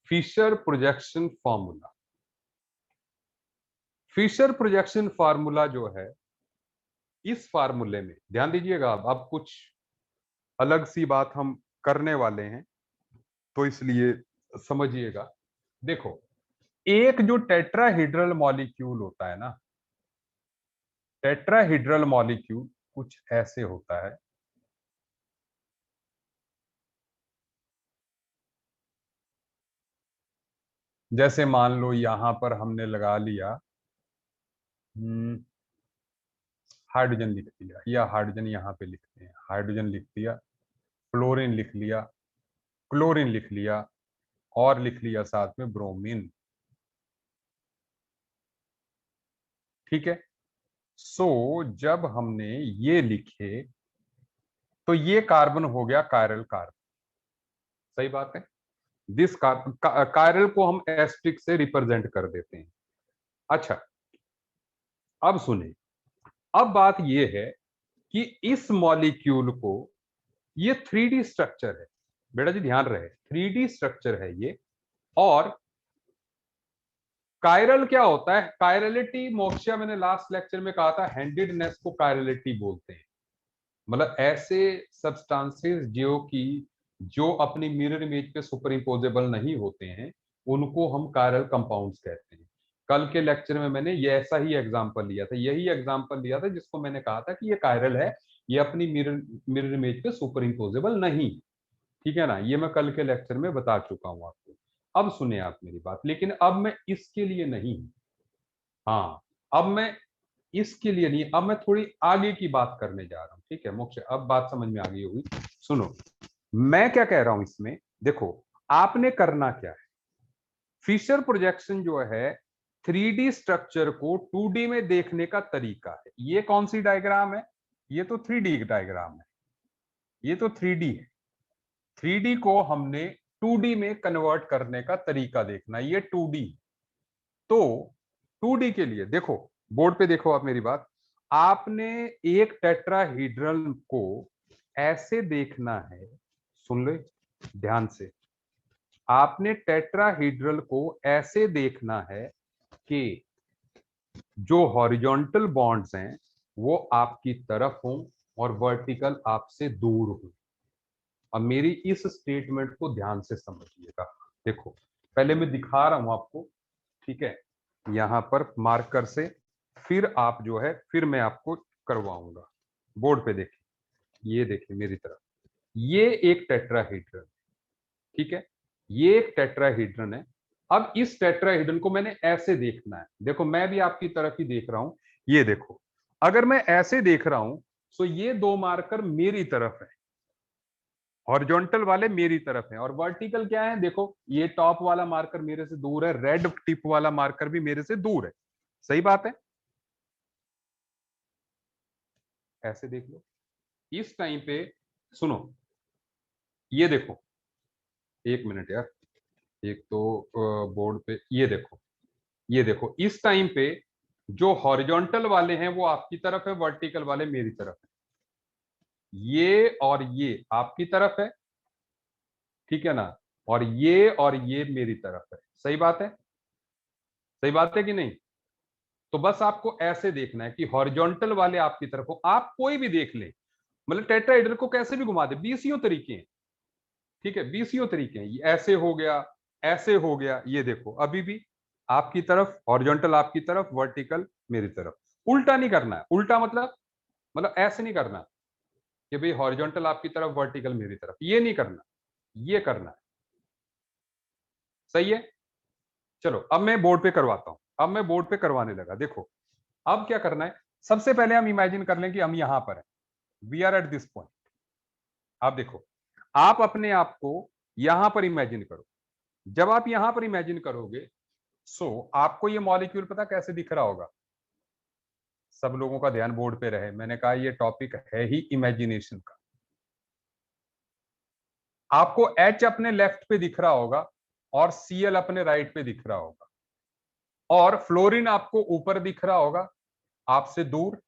Fisher projection formula, Fisher projection formula जो है, इस फार्मूले में ध्यान दीजिएगा, अब कुछ अलग सी बात हम करने वाले हैं तो इसलिए समझिएगा। देखो, एक जो टेट्राहेड्रल मॉलिक्यूल होता है ना, टेट्राहेड्रल मॉलिक्यूल कुछ ऐसे होता है। जैसे मान लो यहां पर हमने लगा लिया हाइड्रोजन लिख दिया, या हाइड्रोजन यहां पे लिखते हैं, हाइड्रोजन लिख दिया, फ्लोरीन लिख लिया, क्लोरीन लिख लिया, और लिख लिया साथ में ब्रोमीन, ठीक है। सो जब हमने ये लिखे तो ये कार्बन हो गया कायरल कार्बन, सही बात है। दिस कायरल को हम एस्ट्रिक से रिप्रेजेंट कर देते हैं। अच्छा, अब सुने, अब बात ये है कि इस मॉलिक्यूल को, ये 3D स्ट्रक्चर है, बेटा जी ध्यान रहे, 3D स्ट्रक्चर है ये। और कायरल क्या होता है, कायरलिटी मोक्ष, मैंने लास्ट लेक्चर में कहा था, हैंडेडनेस को कायरलिटी बोलते हैं। मतलब ऐसे सब्सटेंसेस जो अपनी मिरर इमेज पे सुपर इम्पोजेबल नहीं होते हैं, उनको हम कायरल कंपाउंड्स कहते हैं। कल के लेक्चर में मैंने ये ऐसा ही एग्जांपल लिया था, यही एग्जांपल लिया था जिसको मैंने कहा था कि ये कायरल है, ये अपनी मिरर मिरर इमेज पे सुपर इम्पोजेबल नहीं, ठीक है ना। ये मैं कल के लेक्चर में बता चुका हूं आपको। अब सुने आप मेरी बात, लेकिन अब मैं इसके लिए नहीं, हाँ, अब मैं इसके लिए नहीं, अब मैं थोड़ी आगे की बात करने जा रहा हूं, ठीक है मोक्ष, अब बात समझ में आ गई होगी। सुनो, मैं क्या कह रहा हूं इसमें, देखो, आपने करना क्या है, फिशर प्रोजेक्शन जो है 3D स्ट्रक्चर को 2D में देखने का तरीका है। ये कौन सी डायग्राम है, ये तो 3D डायग्राम है, ये तो 3D है। 3D को हमने 2D में कन्वर्ट करने का तरीका देखना, ये 2D। तो 2D के लिए देखो, बोर्ड पे देखो आप मेरी बात, आपने एक टेट्राहीड्रल को ऐसे देखना है, सुन ले ध्यान से, आपने टेट्राहीड्रल को ऐसे देखना है कि जो हॉरिजॉन्टल बॉन्ड्स हैं वो आपकी तरफ हों और वर्टिकल आपसे दूर हो। अब मेरी इस स्टेटमेंट को ध्यान से समझिएगा। देखो पहले मैं दिखा रहा हूं आपको, ठीक है, यहां पर मार्कर से, फिर आप जो है फिर मैं आपको करवाऊंगा। बोर्ड पे देखिए, ये देखिए मेरी तरफ, ये एक टेट्राहीड्रन, ठीक है, ये एक टेट्राहीड्रन है। अब इस टेट्राहीड्रन को मैंने ऐसे देखना है। देखो मैं भी आपकी तरफ ही देख रहा हूं, ये देखो, अगर मैं ऐसे देख रहा हूं तो ये दो मार्कर मेरी तरफ है, हॉरिजॉन्टल वाले मेरी तरफ है, और वर्टिकल क्या है, देखो ये टॉप वाला मार्कर मेरे से दूर है, रेड टिप वाला मार्कर भी मेरे से दूर है। सही बात है, ऐसे देख लो। इस टाइम पे सुनो, ये देखो, एक मिनट यार, एक तो बोर्ड पे ये देखो, ये देखो इस टाइम पे जो हॉरिजॉन्टल वाले हैं वो आपकी तरफ है, वर्टिकल वाले मेरी तरफ है, ये और ये आपकी तरफ है, ठीक है ना, और ये मेरी तरफ है। सही बात है, सही बात है कि नहीं? तो बस आपको ऐसे देखना है कि हॉरिजॉन्टल वाले आपकी तरफ हो, आप कोई भी देख ले, मतलब टेट्राहेड्रल को कैसे भी घुमा दे, बीसियों तरीके हैं, ठीक है, बीसियों तरीके हैं, ये ऐसे हो गया, ऐसे हो गया, ये देखो अभी भी आपकी तरफ, हॉरिजॉन्टल आपकी तरफ, वर्टिकल मेरी तरफ। उल्टा नहीं करना है, उल्टा मतलब ऐसे नहीं करना कि भाई हॉरिजॉन्टल आपकी तरफ, वर्टिकल मेरी तरफ, ये नहीं करना, ये करना है। सही है, चलो अब मैं बोर्ड पे करवाता हूं, अब मैं बोर्ड पे करवाने लगा। देखो अब क्या करना है, सबसे पहले हम इमेजिन कर लें कि हम यहां पर हैं, we are at this point. आप देखो, आप अपने आप को यहां पर इमेजिन करो। जब आप यहां पर इमेजिन करोगे, सो आपको ये मॉलिक्यूल पता कैसे दिख रहा होगा? सब लोगों का ध्यान बोर्ड पे रहे, मैंने कहा ये टॉपिक है ही इमेजिनेशन का। आपको एच अपने लेफ्ट पे दिख रहा होगा और सीएल अपने राइट पे दिख रहा होगा, और फ्लोरीन आपको ऊपर दिख रहा होगा आपसे दूर,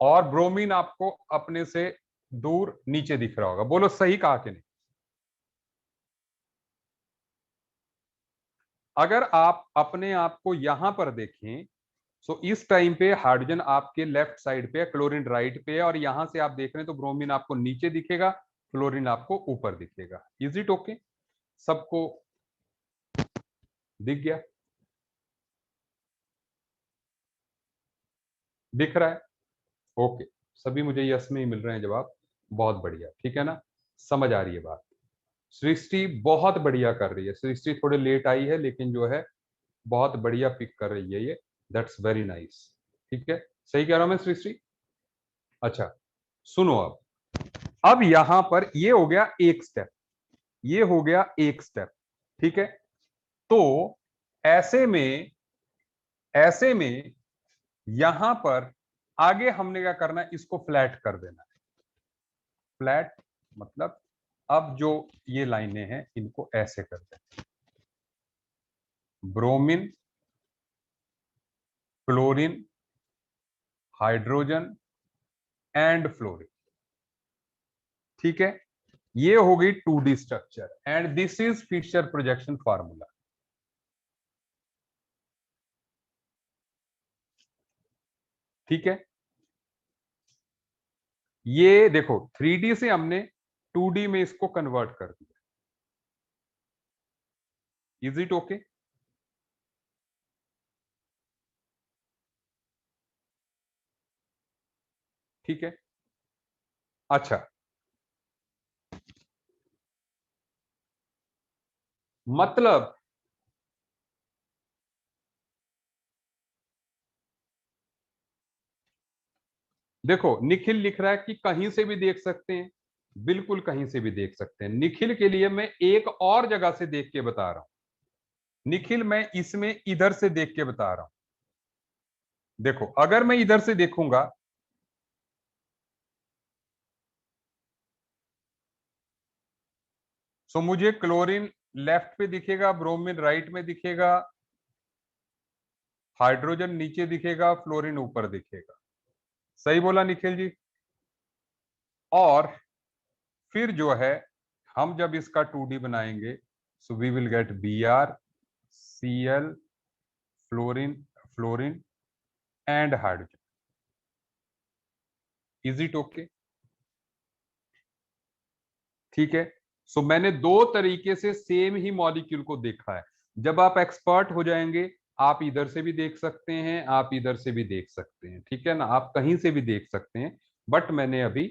और ब्रोमीन आपको अपने से दूर नीचे दिख रहा होगा। बोलो सही कहा कि नहीं? अगर आप अपने आप को यहां पर देखें, सो इस टाइम पे हाइड्रोजन आपके लेफ्ट साइड पे है, क्लोरीन राइट पे है, और यहां से आप देख रहे हैं तो ब्रोमीन आपको नीचे दिखेगा, क्लोरीन आपको ऊपर दिखेगा। Is it okay? सबको दिख गया? दिख रहा है? ओके, सभी मुझे यस में ही मिल रहे हैं जवाब। बहुत बढ़िया, ठीक है ना, समझ आ रही है बात। सृष्टि बहुत बढ़िया कर रही है, सृष्टि थोड़े लेट आई है लेकिन जो है बहुत बढ़िया पिक कर रही है ये, दैट्स वेरी नाइस। ठीक है, सही कह रहा हूं मैं सृष्टि? अच्छा, सुनो अब यहां पर ये हो गया एक स्टेप, ये हो गया एक स्टेप, ठीक है। तो ऐसे में, ऐसे में यहां पर आगे हमने क्या करना है, इसको फ्लैट कर देना है। फ्लैट मतलब अब जो ये लाइनें हैं इनको ऐसे कर दें, bromine, chlorine, hydrogen and fluorine, ठीक है। ये हो गई 2D structure, and this is Fisher projection formula. ठीक है, ये देखो 3D से हमने 2D में इसको कन्वर्ट कर दिया। Is it okay? ठीक है, अच्छा, मतलब देखो निखिल लिख रहा है कि कहीं से भी देख सकते हैं, बिल्कुल कहीं से भी देख सकते हैं। निखिल के लिए मैं एक और जगह से देख के बता रहा हूं, निखिल मैं इसमें इधर से देख के बता रहा हूं। देखो अगर मैं इधर से देखूंगा, सो मुझे क्लोरीन लेफ्ट पे दिखेगा, ब्रोमीन राइट में दिखेगा, हाइड्रोजन नीचे दिखेगा, फ्लोरीन ऊपर दिखेगा। सही बोला निखिल जी? और फिर जो है हम जब इसका 2D बनाएंगे So we will get Br, Cl, fluorine and hydrogen. Is it okay? ठीक है. सो मैंने दो तरीके से सेम ही मॉलिक्यूल को देखा है. जब आप एक्सपर्ट हो जाएंगे, आप इधर से भी देख सकते हैं, आप इधर से भी देख सकते हैं, ठीक है ना, आप कहीं से भी देख सकते हैं. बट मैंने अभी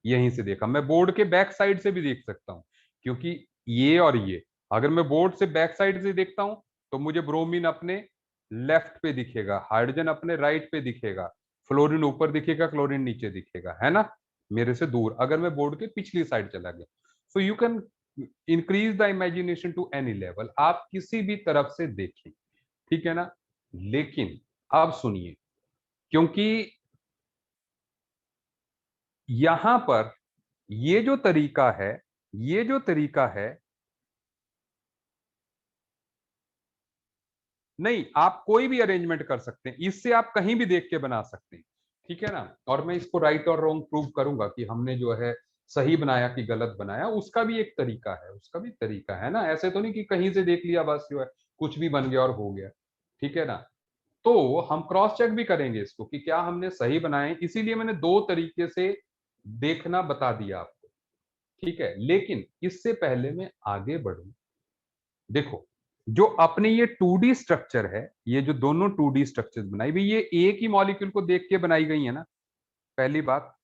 यहीं से देखा. मैं बोर्ड के बैक साइड से भी देख सकता हूं, क्योंकि ये और ये, अगर मैं बोर्ड से बैक साइड से देखता हूं तो मुझे ब्रोमीन अपने लेफ्ट पे दिखेगा, हाइड्रोजन अपने राइट पे दिखेगा, फ्लोरीन ऊपर दिखेगा, क्लोरीन नीचे दिखेगा, है ना, मेरे से दूर. अगर मैं बोर्ड के पिछली साइड चला गया, so you can increase the imagination to any level. आप किसी भी तरफ से देखें, ठीक है ना. लेकिन अब सुनिए, क्योंकि यहां पर ये जो तरीका है, ये जो तरीका है, नहीं, आप कोई भी अरेंजमेंट कर सकते हैं, इससे आप कहीं भी देख के बना सकते हैं, ठीक है ना. और मैं इसको राइट और रॉन्ग प्रूव करूंगा कि हमने जो है सही बनाया कि गलत बनाया. उसका भी एक तरीका है, उसका भी तरीका है ना. ऐसे तो नहीं कि कहीं से देख लिया बस जो है कुछ भी बन गया और हो गया, ठीक है ना. तो हम क्रॉस चेक भी करेंगे इसको कि क्या हमने सही बनाए. इसीलिए मैंने दो तरीके से देखना बता दिया आपको, ठीक है. लेकिन इससे पहले मैं आगे बढ़ूं, देखो, जो अपने ये 2D स्ट्रक्चर है, ये जो दोनों 2D स्ट्रक्चर बनाई हुई, ये एक ही मॉलिक्यूल को देख के बनाई गई है ना, पहली बात,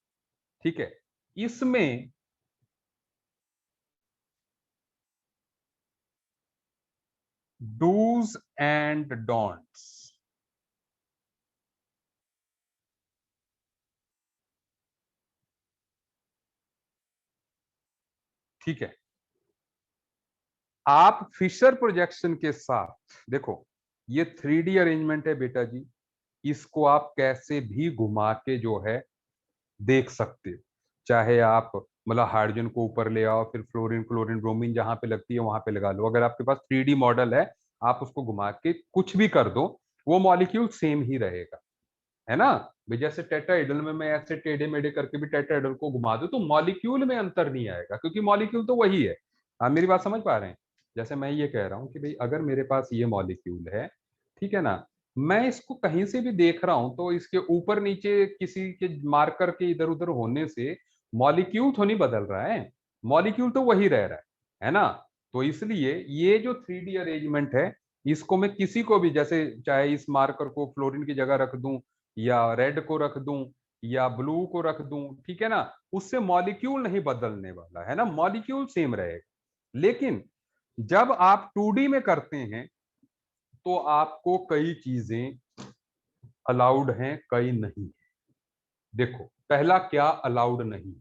ठीक है. इसमें डूज एंड डोंट्स, ठीक है. आप फिशर प्रोजेक्शन के साथ देखो, ये 3D अरेंजमेंट है बेटा जी, इसको आप कैसे भी घुमा के जो है देख सकते हो. चाहे आप मतलब हाइड्रोजन को ऊपर ले आओ, फिर फ्लोरीन, क्लोरीन, ब्रोमीन जहां पे लगती है वहां पे लगा लो. अगर आपके पास 3D मॉडल है, आप उसको घुमा के कुछ भी कर दो, वो मॉलिक्यूल सेम ही रहेगा, है ना. भाई जैसे टेट्राहेड्रल में मैं ऐसे टेढ़े मेढ़े करके भी टेट्राहेड्रल को घुमा दूं तो मॉलिक्यूल में अंतर नहीं आएगा, क्योंकि मॉलिक्यूल तो वही है. आप मेरी बात समझ पा रहे हैं. जैसे मैं ये कह रहा हूं कि भाई अगर मेरे पास ये मॉलिक्यूल है, ठीक है ना, मैं इसको कहीं से भी देख रहा हूं तो इसके ऊपर नीचे किसी के मार्कर के इधर उधर होने से मॉलिक्यूल तो नहीं बदल रहा है, मॉलिक्यूल तो वही रह रहा है ना. तो इसलिए ये जो 3D अरेंजमेंट है, इसको मैं किसी को भी, जैसे चाहे इस मार्कर को फ्लोरीन की जगह रख दूं, या रेड को रख दूं, या ब्लू को रख दूं, ठीक है ना, उससे मॉलिक्यूल नहीं बदलने वाला है ना, मॉलिक्यूल सेम रहेगा. लेकिन जब आप 2D में करते हैं तो आपको कई चीजें अलाउड हैं, कई नहीं. देखो, पहला क्या अलाउड नहीं.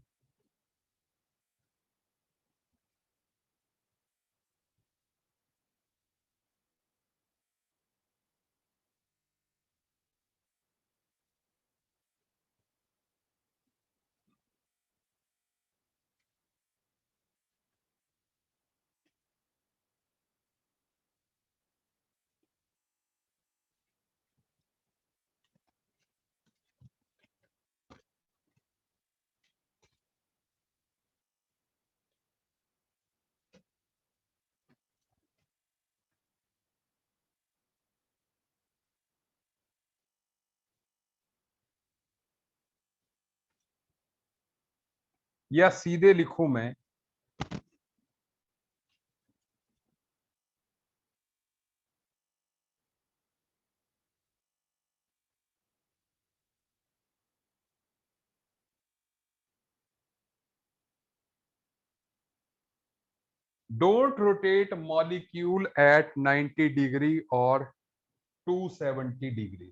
या सीधे लिखूं मैं, don't rotate molecule eight 90 degree और 270 डिग्री.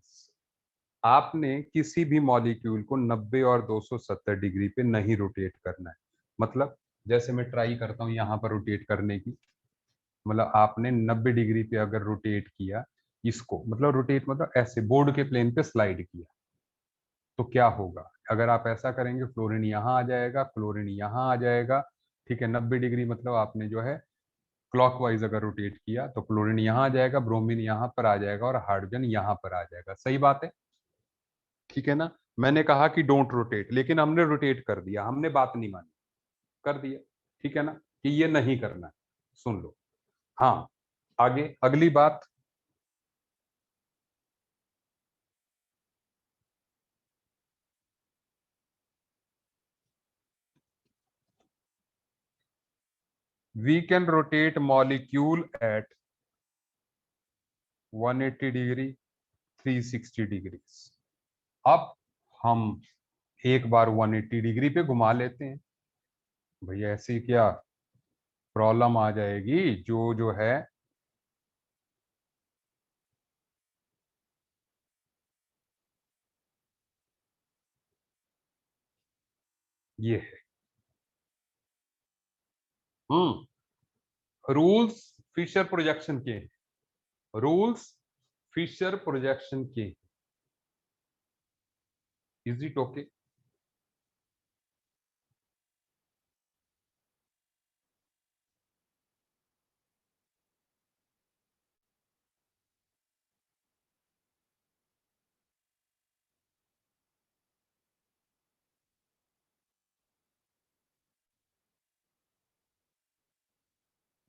आपने किसी भी मॉलिक्यूल को 90 और 270 डिग्री पे नहीं रोटेट करना है. मतलब जैसे मैं ट्राई करता हूं यहां पर रोटेट करने की, मतलब आपने 90 डिग्री पे अगर रोटेट किया इसको, मतलब रोटेट मतलब ऐसे बोर्ड के प्लेन पे स्लाइड किया, तो क्या होगा. अगर आप ऐसा करेंगे, फ्लोरीन यहां आ जाएगा, क्लोरीन यहां आ जाएगा, ठीक है. 90 डिग्री मतलब आपने जो है क्लॉकवाइज अगर रोटेट किया तो क्लोरीन यहां आ जाएगा, ब्रोमीन यहां पर आ जाएगा और हाइड्रोजन यहां पर आ जाएगा. सही बात है, ठीक है ना. मैंने कहा कि डोंट रोटेट, लेकिन हमने रोटेट कर दिया, हमने बात नहीं मानी, कर दिया, ठीक है ना, कि ये नहीं करना है. सुन लो, हाँ, आगे अगली बात, we can rotate molecule at 180 degree 360 degrees. अब हम एक बार 180 डिग्री पे घुमा लेते हैं। भैया ऐसी क्या प्रॉब्लम आ जाएगी, जो है ये है। रूल्स फिशर प्रोजेक्शन के, रूल्स फिशर प्रोजेक्शन के, is it okay?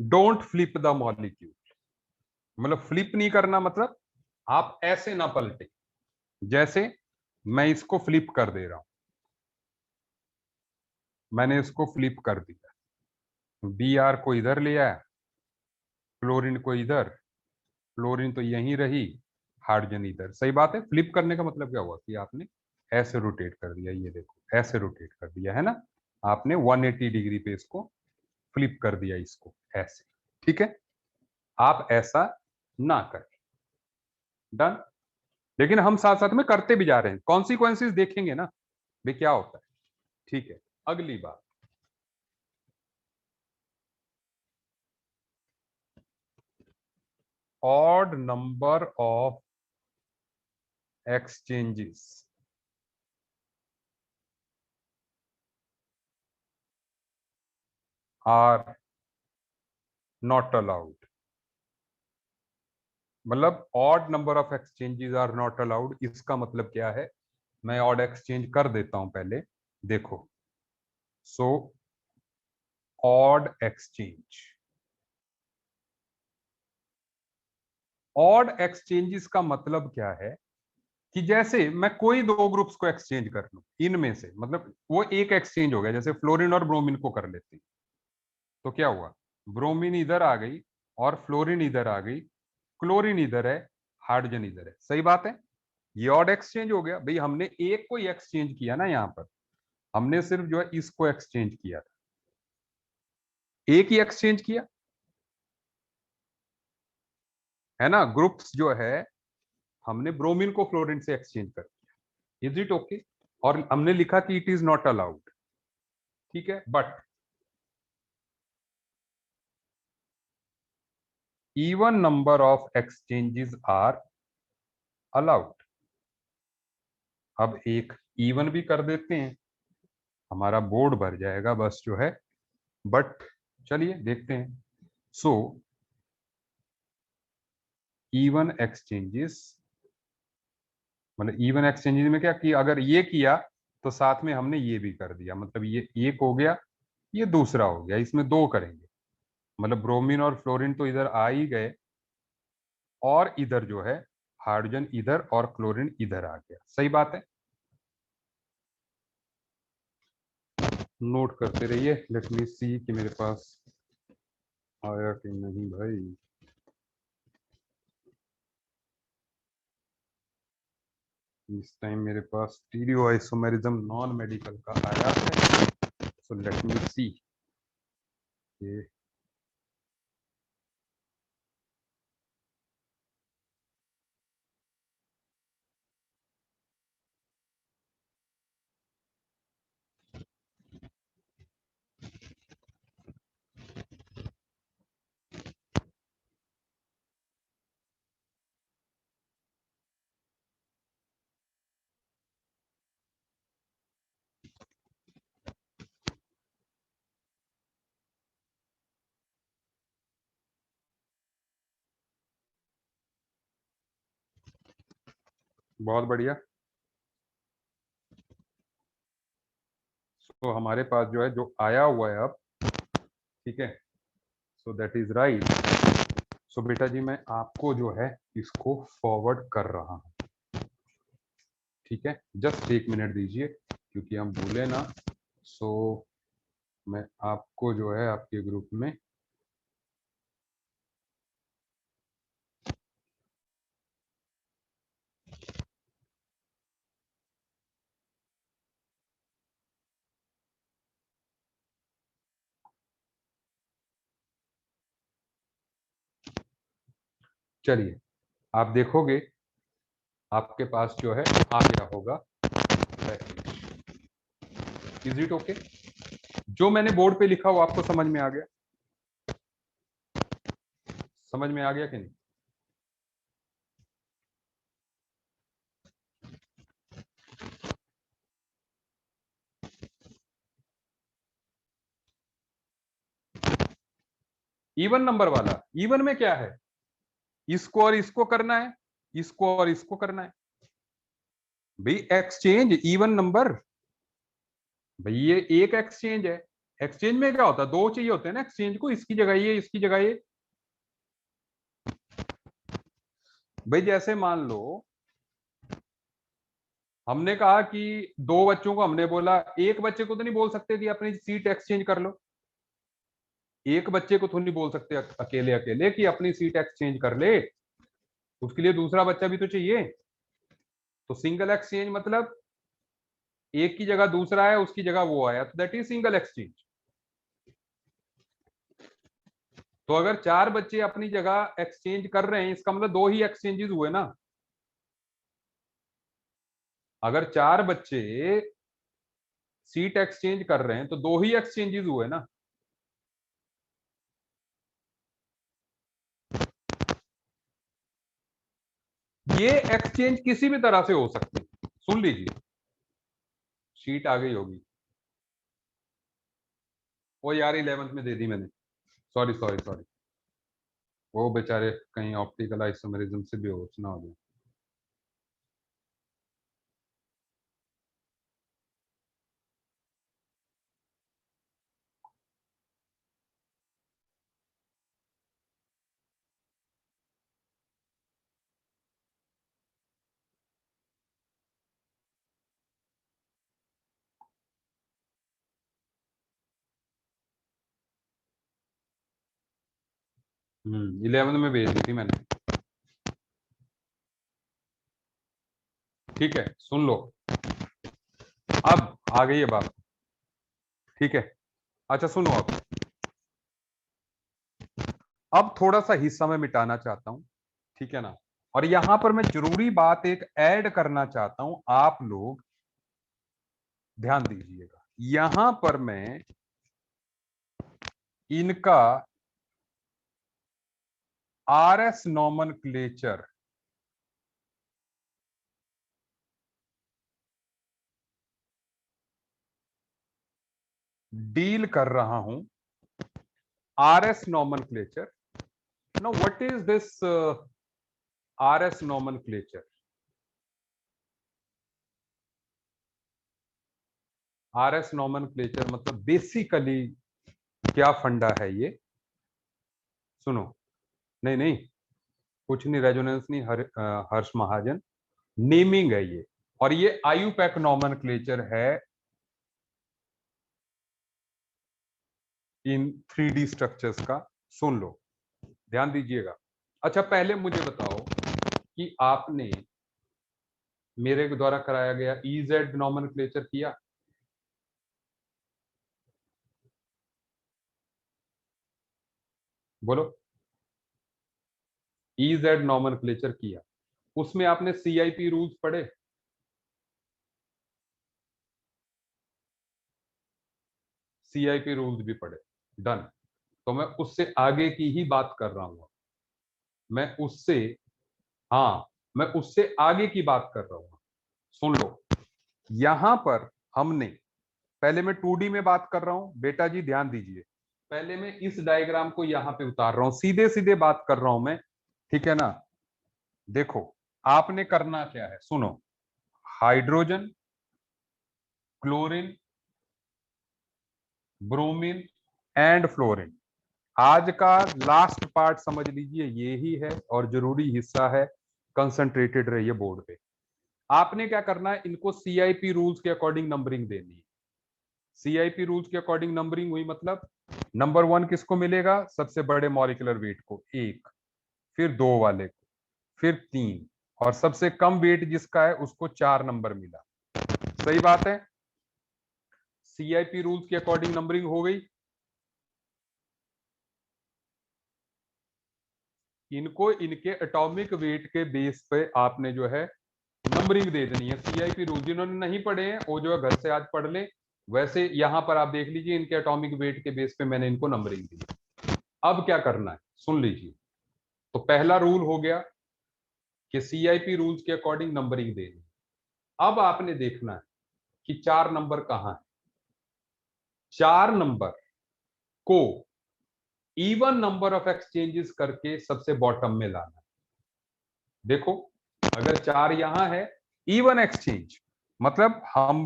Don't flip the molecule, मतलब फ्लिप नहीं करना, मतलब आप ऐसे ना पलटे। जैसे मैं इसको फ्लिप कर दे रहा हूं, मैंने इसको फ्लिप कर दिया, बी आर को इधर ले आया, क्लोरीन को इधर, क्लोरीन तो यहीं रही, हाइड्रोजन इधर। सही बात है। फ्लिप करने का मतलब क्या हुआ कि आपने ऐसे रोटेट कर दिया, ये देखो ऐसे रोटेट कर दिया है ना, आपने 180 डिग्री पे इसको फ्लिप कर दिया, इसको ऐसे। ठीक है, आप ऐसा ना करें। डन। लेकिन हम साथ साथ में करते भी जा रहे हैं, कॉन्सिक्वेंसेस देखेंगे ना भी क्या होता है। ठीक है, अगली बात, odd number of exchanges are not allowed। मतलब odd number of exchanges are not allowed, इसका मतलब क्या है? मैं odd exchange कर देता हूं पहले, देखो। सो odd exchange, odd exchanges का मतलब क्या है कि जैसे मैं कोई दो ग्रुप्स को एक्सचेंज कर लूं इनमें से, मतलब वो एक एक्सचेंज हो गया, जैसे फ्लोरीन और ब्रोमीन को कर लेते हैं, तो क्या हुआ? ब्रोमीन इधर आ गई और फ्लोरीन इधर आ गई, क्लोरीन इधर है, हाइड्रोजन इधर है। सही बात है। ये ऑड एक्सचेंज हो गया भाई, हमने एक को ही एक्सचेंज किया ना, यहां पर हमने सिर्फ जो है इसको एक्सचेंज किया था, एक ही एक्सचेंज किया है ना। ग्रुप्स जो है हमने ब्रोमीन को फ्लोरीन से एक्सचेंज कर दिया, इज इट ओके? और हमने लिखा कि इट इज नॉट अलाउड। ठीक है, but even number of exchanges are allowed. अब एक इवन भी कर देते हैं, हमारा बोर्ड भर जाएगा बस जो है। बट चलिए देखते हैं। सो इवन एक्सचेंजेस, मतलब इवन एक्सचेंजेस में क्या कि अगर ये किया तो साथ में हमने ये भी कर दिया, मतलब ये एक हो गया, ये दूसरा हो गया, इसमें दो करेंगे। मतलब ब्रोमीन और फ्लोरीन तो इधर आ ही गए, और इधर जो है हाइड्रोजन इधर और क्लोरीन इधर आ गया। सही बात है। नोट करते रहिए, लेट मी सी कि मेरे पास आया कि नहीं भाई। इस टाइम मेरे पास स्टीरियो आइसोमेरिज्म नॉन मेडिकल का आया है, सो लेट मी सी। ये बहुत बढ़िया। तो हमारे पास जो है जो आया हुआ है अब, ठीक है, सो दैट इज राइट। सो बेटा जी मैं आपको जो है इसको फॉरवर्ड कर रहा हूं, ठीक है। जस्ट 1 मिनट दीजिए क्योंकि हम भूले ना। सो मैं आपको जो है आपके ग्रुप में चलिए आप देखोगे आपके पास जो है आ गया होगा पैकेज। Is it okay? जो मैंने बोर्ड पे लिखा वो आपको समझ में आ गया? समझ में आ गया कि नहीं? इवन नंबर वाला, इवन में क्या है, इसको और इसको करना है, इसको और इसको करना है भाई। एक्सचेंज इवन नंबर भाई, ये एक एक्सचेंज है। एक्सचेंज में क्या होता है, दो चाहिए होते हैं ना एक्सचेंज को, इसकी जगह ये, इसकी जगह ये। भाई जैसे मान लो हमने कहा कि दो बच्चों को हमने बोला, एक बच्चे को तो नहीं बोल सकते कि अपनी सीट एक्सचेंज कर लो। एक बच्चे को तो नहीं बोल सकते अकेले अकेले कि अपनी सीट एक्सचेंज कर ले, उसके लिए दूसरा बच्चा भी तो चाहिए। तो सिंगल एक्सचेंज मतलब एक की जगह दूसरा है, उसकी जगह वो आया, तो दैट इज सिंगल एक्सचेंज। तो अगर चार बच्चे अपनी जगह एक्सचेंज कर रहे हैं, इसका मतलब दो ही एक्सचेंजेस हुए ना। अगर चार बच्चे सीट एक्सचेंज कर रहे हैं तो दो ही एक्सचेंजेस हुए ना। ये एक्सचेंज किसी भी तरह से हो सकती है, सुन लीजिए। शीट आ गई होगी, वो यार 11th में दे दी मैंने, सॉरी सॉरी सॉरी। वो बेचारे कहीं ऑप्टिकल आइसोमेरिज्म से बेहोश ना हो जाए। हम्म, 11th में भेज दी थी मैंने। ठीक है सुन लो, अब आ गई है बात, ठीक है। अच्छा सुनो, अब थोड़ा सा हिस्सा मैं मिटाना चाहता हूं, ठीक है ना। और यहां पर मैं जरूरी बात एक ऐड करना चाहता हूं, आप लोग ध्यान दीजिएगा। यहां पर मैं इनका RS नॉमनक्लेचर डील कर रहा हूं। RS nomenclature, know what is this RS nomenclature? RS nomenclature मतलब बेसिकली क्या फंडा है ये, सुनो। नहीं नहीं, कुछ नहीं, रेजोनेंस नहीं, हर्ष महाजन, नेमिंग है ये। और ये आयुपैक नॉमनक्लेचर है इन 3D स्ट्रक्चर्स का। सुन लो, ध्यान दीजिएगा। अच्छा पहले मुझे बताओ कि आपने मेरे द्वारा कराया गया EZ नॉमनक्लेचर किया? बोलो, EZ नॉमनक्लेचर किया, उसमें आपने CIP रूल्स पढ़े? CIP रूल्स भी पढ़े, डन। तो मैं उससे आगे की ही बात कर रहा हूं, मैं उससे, हाँ मैं उससे आगे की बात कर रहा हूं। सुन लो, यहां पर हमने, पहले मैं 2D में बात कर रहा हूं बेटा जी, ध्यान दीजिए। पहले मैं इस डायग्राम को यहां पे उतार रहा हूं, सीधे सीधे बात कर रहा हूं मैं, ठीक है ना। देखो आपने करना क्या है, सुनो। Hydrogen, chlorine, bromine and fluorine, आज का लास्ट पार्ट समझ लीजिए ये ही है और जरूरी हिस्सा है। कंसंट्रेटेड रहिए बोर्ड पे। आपने क्या करना है, इनको सीआईपी रूल्स के अकॉर्डिंग नंबरिंग देनी है। सीआईपी रूल्स के अकॉर्डिंग नंबरिंग हुई मतलब नंबर 1 किसको मिलेगा, सबसे बड़े मॉलिक्यूलर वेट को 1, फिर 2 वाले को, फिर 3, और सबसे कम वेट जिसका है उसको 4 नंबर मिला। सही बात है। सीआईपी रूल्स के अकॉर्डिंग नंबरिंग हो गई। इनको इनके एटॉमिक वेट के बेस पे आपने जो है नंबरिंग दे देनी है। सीआईपी रूल जिन्होंने नहीं पढ़े हैं वो जो है घर से आज पढ़ लें। वैसे यहां पर आप देख लीजिए इनके एटॉमिक वेट के बेस पे मैंने इनको नंबरिंग दी। अब क्या करना है सुन लीजिए। तो पहला रूल हो गया कि सीआईपी रूल्स के अकॉर्डिंग नंबरिंग देनी। अब आपने देखना है कि 4 नंबर कहां है। 4 नंबर को इवन नंबर ऑफ एक्सचेंजेस करके सबसे बॉटम में लाना है। देखो, अगर 4 यहां है, इवन एक्सचेंज मतलब हम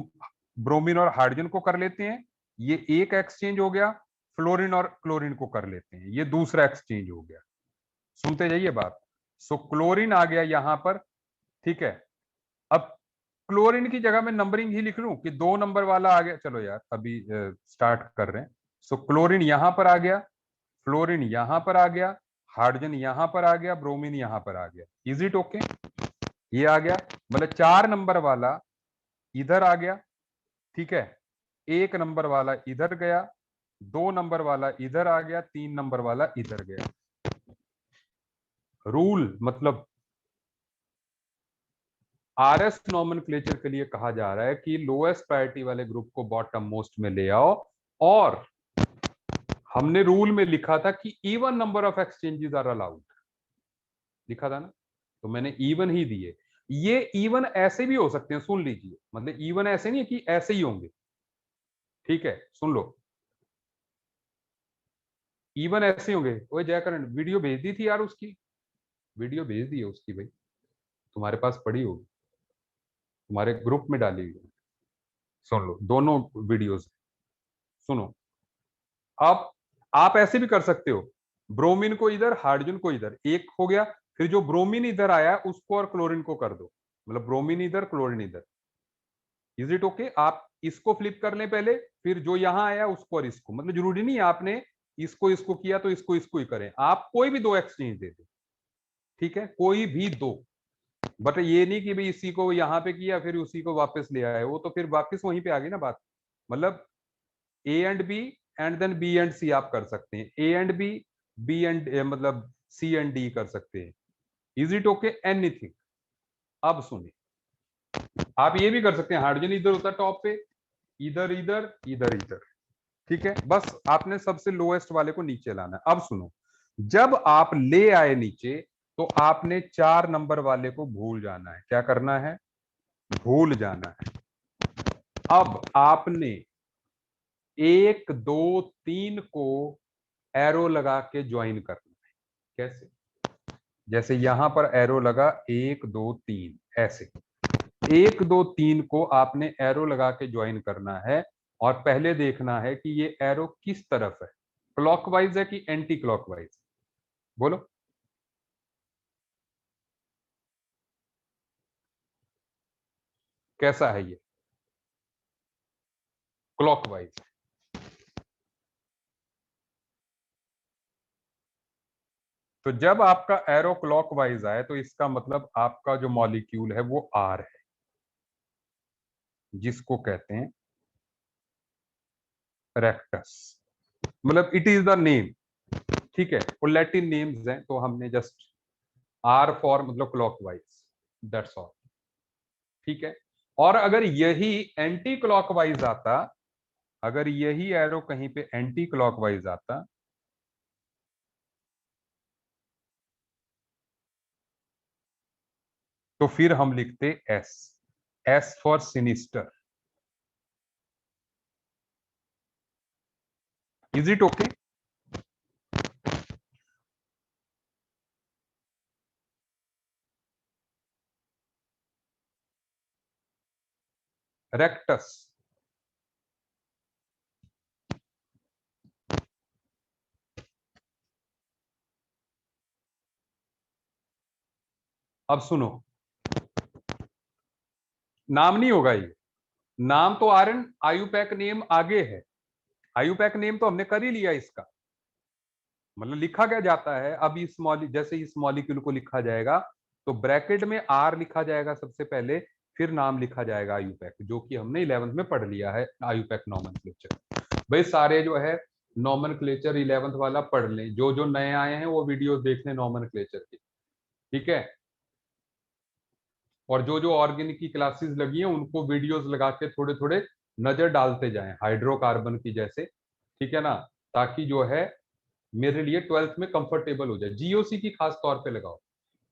ब्रोमीन और हाइड्रोजन को कर लेते हैं, ये एक एक्सचेंज हो गया। फ्लोरीन और क्लोरीन को कर लेते हैं, ये दूसरा एक्सचेंज हो गया। सुनते जाइए बात। सो क्लोरीन आ गया यहां पर, ठीक है। अब क्लोरीन की जगह में नंबरिंग ही लिख लूं कि 2 नंबर वाला आ गया। चलो यार अभी स्टार्ट कर रहे हैं। सो क्लोरीन यहां पर आ गया, फ्लोरीन यहां पर आ गया, हाइड्रोजन यहां पर आ गया, ब्रोमीन यहां पर आ गया। Is it okay? ये आ गया, मतलब 4 नंबर वाला इधर आ गया, ठीक है। 1 नंबर वाला इधर गया, 2 नंबर वाला इधर आ गया, 3 नंबर वाला इधर गया। रूल मतलब आरएस नॉमेनक्लेचर के लिए कहा जा रहा है कि लोएस्ट प्रायोरिटी वाले ग्रुप को बॉटम मोस्ट में ले आओ। और हमने रूल में लिखा था कि even number of exchanges are allowed, लिखा था ना, तो मैंने इवन ही दिए। ये इवन ऐसे भी हो सकते हैं, सुन लीजिए, मतलब इवन ऐसे नहीं है कि ऐसे ही होंगे, ठीक है, सुन लो। इवन ऐसे होंगे। ओए जयकरण, वीडियो भेज दी थी यार उसकी, वीडियो भेज दी है उसकी भाई, तुम्हारे पास पड़ी होगी, तुम्हारे ग्रुप में डाली हुई है। सुन लो दोनों वीडियोस, सुनो। अब आप ऐसे भी कर सकते हो, ब्रोमीन को इधर, हाइड्रोजन को इधर, एक हो गया। फिर जो ब्रोमीन इधर आया उसको और क्लोरीन को कर दो, मतलब ब्रोमीन इधर क्लोरीन इधर। Is it okay? आप इसको फ्लिप कर लें पहले, फिर जो यहां आया उसको और इसको, मतलब जरूरी नहीं है आपने इसको इसको किया तो इसको इसको ही करें, आप कोई भी 2 एक्सचेंज दे दो, ठीक है, कोई भी 2। बट ये नहीं कि भाई इसी को यहां पे किया फिर उसी को वापस ले आए, वो तो फिर वापस वहीं पे आ गई ना बात। मतलब A and B and then B and C आप कर सकते हैं, A and B, B and मतलब सी एंड डी कर सकते हैं। Is it okay? एनीथिंग। अब सुनिए, आप ये भी कर सकते हैं, हाइड्रोजन इधर होता है टॉप पे, इधर इधर इधर इधर, ठीक है। बस आपने सबसे लोएस्ट वाले को नीचे लाना है। अब सुनो, जब आप ले आए नीचे तो आपने 4 नंबर वाले को भूल जाना है। क्या करना है? भूल जाना है। अब आपने 1 2 3 को एरो लगा के ज्वाइन करना है। कैसे? जैसे यहां पर एरो लगा 1 2 3, ऐसे 1 2 3 को आपने एरो लगा के ज्वाइन करना है। और पहले देखना है कि ये एरो किस तरफ है, क्लॉकवाइज है कि एंटी क्लॉकवाइज? बोलो। कैसा है ये? क्लॉकवाइज। तो जब आपका एरो क्लॉकवाइज आए तो इसका मतलब आपका जो मॉलिक्यूल है वो आर है, जिसको कहते हैं रेक्टस, मतलब इट इज द नेम, ठीक है। वो लैटिन नेम्स हैं तो हमने जस्ट आर फॉर मतलब क्लॉकवाइज, दैट्स ऑल, ठीक है। और अगर यही एंटी क्लॉकवाइज आता, अगर यही एरो कहीं पे एंटी क्लॉकवाइज आता, तो फिर हम लिखते S, S for sinister. Is it okay? Rectus. अब सुनो, नाम नहीं होगा ये, नाम तो आरएन आयुपैक नेम आगे है, आयुपैक नेम तो हमने कर ही लिया इसका, मतलब लिखा क्या जाता है। अब इस जैसे इस मॉलिक्यूल को लिखा जाएगा तो ब्रैकेट में आर लिखा जाएगा सबसे पहले, फिर नाम लिखा जाएगा आयुपैक, जो कि हमने 11th में पढ़ लिया है आयुपैक नॉमेनक्लेचर। भाई सारे जो है नॉमेनक्लेचर 11th वाला पढ़ लें, जो जो नए आए हैं वो वीडियोस देख लें नॉमेनक्लेचर की, ठीक है। और जो जो ऑर्गेनिक की क्लासेस लगी हैं उनको वीडियोस लगा के थोड़े थोड़े नजर डालते जाएं हाइड्रोकार्बन की जैसे, ठीक है ना, ताकि जो है मेरे लिए 12th में कंफर्टेबल हो जाए। जीओसी की खास तौर पे लगाओ,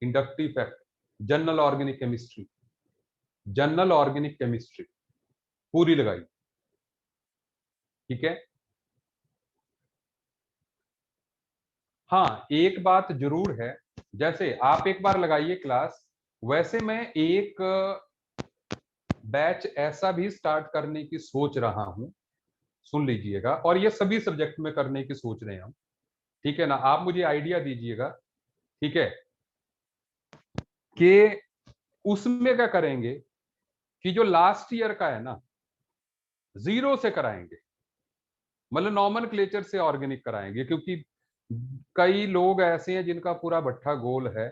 inductive fact, general organic chemistry, general organic chemistry पूरी लगाई, ठीक है। हाँ एक बात जरूर है, जैसे आप एक बार लगाइए क्लास, वैसे मैं एक बैच ऐसा भी स्टार्ट करने की सोच रहा हूं, सुन लीजिएगा, और ये सभी सब्जेक्ट में करने की सोच रहे हैं हम, ठीक है ना। आप मुझे आइडिया दीजिएगा, ठीक है, कि उसमें क्या करेंगे कि जो लास्ट ईयर का है ना, जीरो से कराएंगे, मतलब नॉमेनक्लेचर से ऑर्गेनिक कराएंगे, क्योंकि कई लोग ऐसे हैं जिनका पूरा भट्ठा गोल है,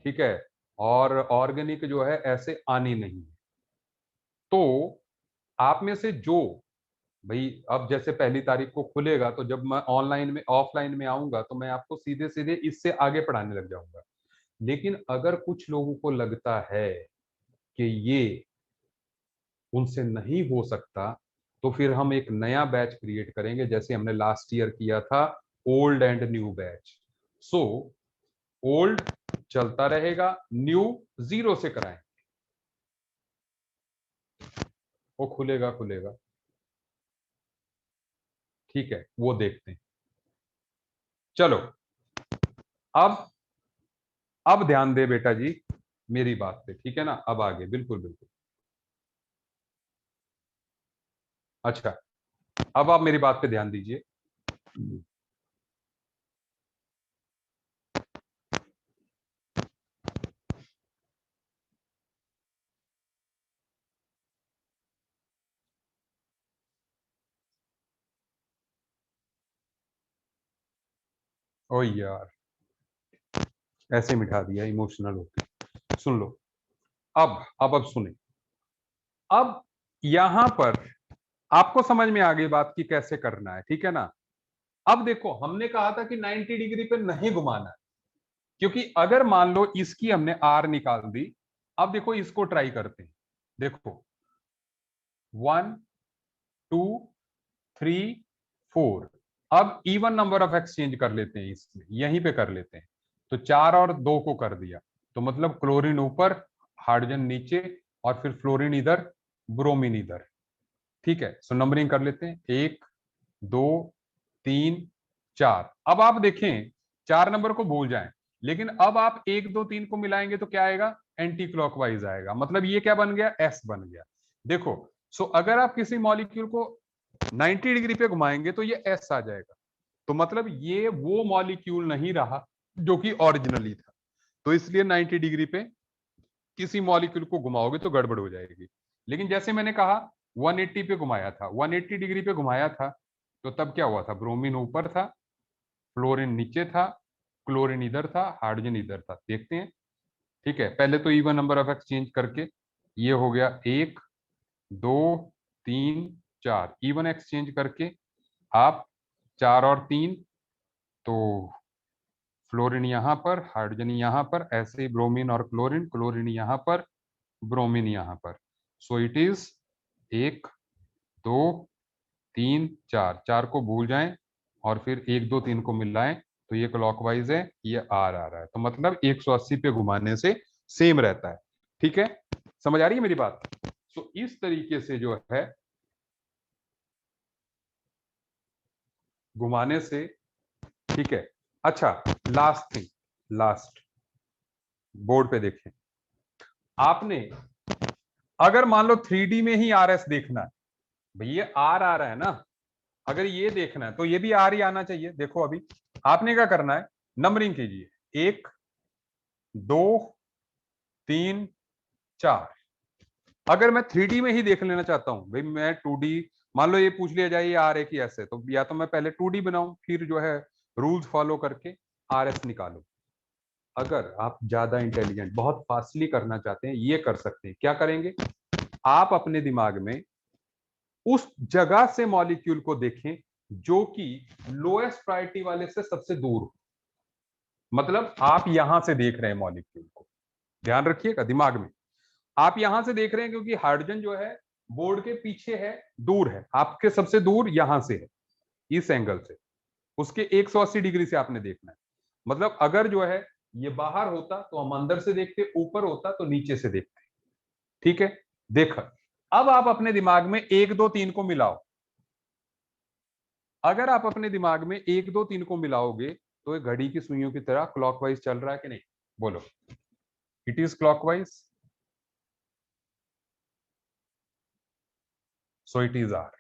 ठीक है, और ऑर्गेनिक जो है ऐसे आनी नहीं है। तो आप में से जो, भाई अब जैसे 1 तारीख को खुलेगा तो जब मैं ऑनलाइन में ऑफलाइन में आऊंगा तो मैं आपको सीधे सीधे इससे आगे पढ़ाने लग जाऊंगा। लेकिन अगर कुछ लोगों को लगता है कि ये उनसे नहीं हो सकता, तो फिर हम एक नया बैच क्रिएट करेंगे, जैसे हमने लास्ट ईयर किया था, old and new batch. So old चलता रहेगा, न्यू जीरो से कराएं, वो खुलेगा खुलेगा, ठीक है, वो देखते हैं। चलो, अब अब ध्यान दे बेटा जी मेरी बात पे, ठीक है ना, अब आगे बिल्कुल बिल्कुल। अच्छा, अब आप मेरी बात पे ध्यान दीजिए। ओ यार, ऐसे मिठा दिया इमोशनल होके, सुन लो। अब सुने, अब यहां पर आपको समझ में आ गई बात की कैसे करना है, ठीक है ना। अब देखो, हमने कहा था कि 90 डिग्री पे नहीं घुमाना है, क्योंकि अगर मान लो इसकी हमने आर निकाल दी, अब देखो इसको ट्राई करते हैं। देखो 1 2 3 4, अब इवन नंबर ऑफ एक्सचेंज कर लेते हैं, इसमें यहीं पे कर लेते हैं। तो 4 और 2 को कर दिया, तो मतलब क्लोरीन ऊपर, हाइड्रोजन नीचे, और फिर फ्लोरीन इधर, ब्रोमीन इधर, ठीक है। सो नंबरिंग कर लेते हैं, 1 2 3 4। अब आप देखें, 4 नंबर को भूल जाएं, लेकिन अब आप 1 2 3 को मिलाएंगे तो क्या आएगा, एंटी क्लॉकवाइज आएगा, मतलब ये क्या बन गया, एस बन गया। देखो, सो अगर आप किसी मॉलिक्यूल को 90 डिग्री पे घुमाएंगे तो ये एस आ जाएगा, तो मतलब ये वो मॉलिक्यूल नहीं रहा जो कि ओरिजिनली था। तो इसलिए 90 डिग्री पे किसी मॉलिक्यूल को घुमाओगे तो गड़बड़ हो जाएगी। लेकिन जैसे मैंने कहा 180 पे घुमाया था, 180 डिग्री पे घुमाया था, तो तब क्या हुआ था, ब्रोमीन ऊपर था, फ्लोरीन नीचे था, क्लोरीन इधर था, हाइड्रोजन इधर था। देखते हैं, ठीक है। पहले तो इवन नंबर ऑफ एक्सचेंज करके ये हो गया 1 2 3 4, इवन एक्सचेंज करके आप 4 और 3, तो फ्लोरीन यहां पर, हाइड्रोजन यहां पर, ऐसे ही ब्रोमीन और क्लोरीन, क्लोरीन यहां पर, ब्रोमीन यहां पर। सो इट इज 1 2 3 4, 4 को भूल जाएं और फिर 1 2 3 को मिलाएं, तो ये क्लॉकवाइज है, ये आर आ रहा है, तो मतलब 180 पे घुमाने से सेम रहता है, ठीक है। समझ आ रही है मेरी बात। सो इस तरीके से जो है घुमाने से, ठीक है। अच्छा, लास्ट थिंग, लास्ट, बोर्ड पे देखें आपने, अगर मान लो 3D में ही आर एस देखना है, भैया आर आ रहा है ना, अगर ये देखना है तो ये भी आर ही आना चाहिए। देखो अभी आपने क्या करना है, नंबरिंग कीजिए, 1 2 3 4। अगर मैं 3D में ही देख लेना चाहता हूं भाई, मैं 2D, मान लो ये पूछ लिया जाए ये आर ए की ऐसे, तो या तो मैं पहले 2D बनाऊं, फिर जो है रूल्स फॉलो करके आर एस निकालूं। अगर आप ज्यादा इंटेलिजेंट, बहुत फास्टली करना चाहते हैं, ये कर सकते हैं। क्या करेंगे, आप अपने दिमाग में उस जगह से मॉलिक्यूल को देखें जो कि लोएस्ट प्रायोरिटी वाले से सबसे दूर हो। मतलब आप यहां से देख रहे हैं मॉलिक्यूल को, ध्यान रखिएगा दिमाग में, आप यहां से देख रहे हैं क्योंकि हाइड्रोजन जो है बोर्ड के पीछे है, दूर है, आपके सबसे दूर यहां से है, इस एंगल से, उसके 180 डिग्री से आपने देखना है। मतलब अगर जो है ये बाहर होता तो हम अंदर से देखते, ऊपर होता तो नीचे से देखते। ठीक है, देखा। अब आप अपने दिमाग में 1 2 3 को मिलाओ। अगर आप अपने दिमाग में 1 2 3 को मिलाओगे तो ये घड़ी की सुइयों की तरह क्लॉकवाइज चल रहा है कि नहीं, बोलो। It is clockwise, so it is R.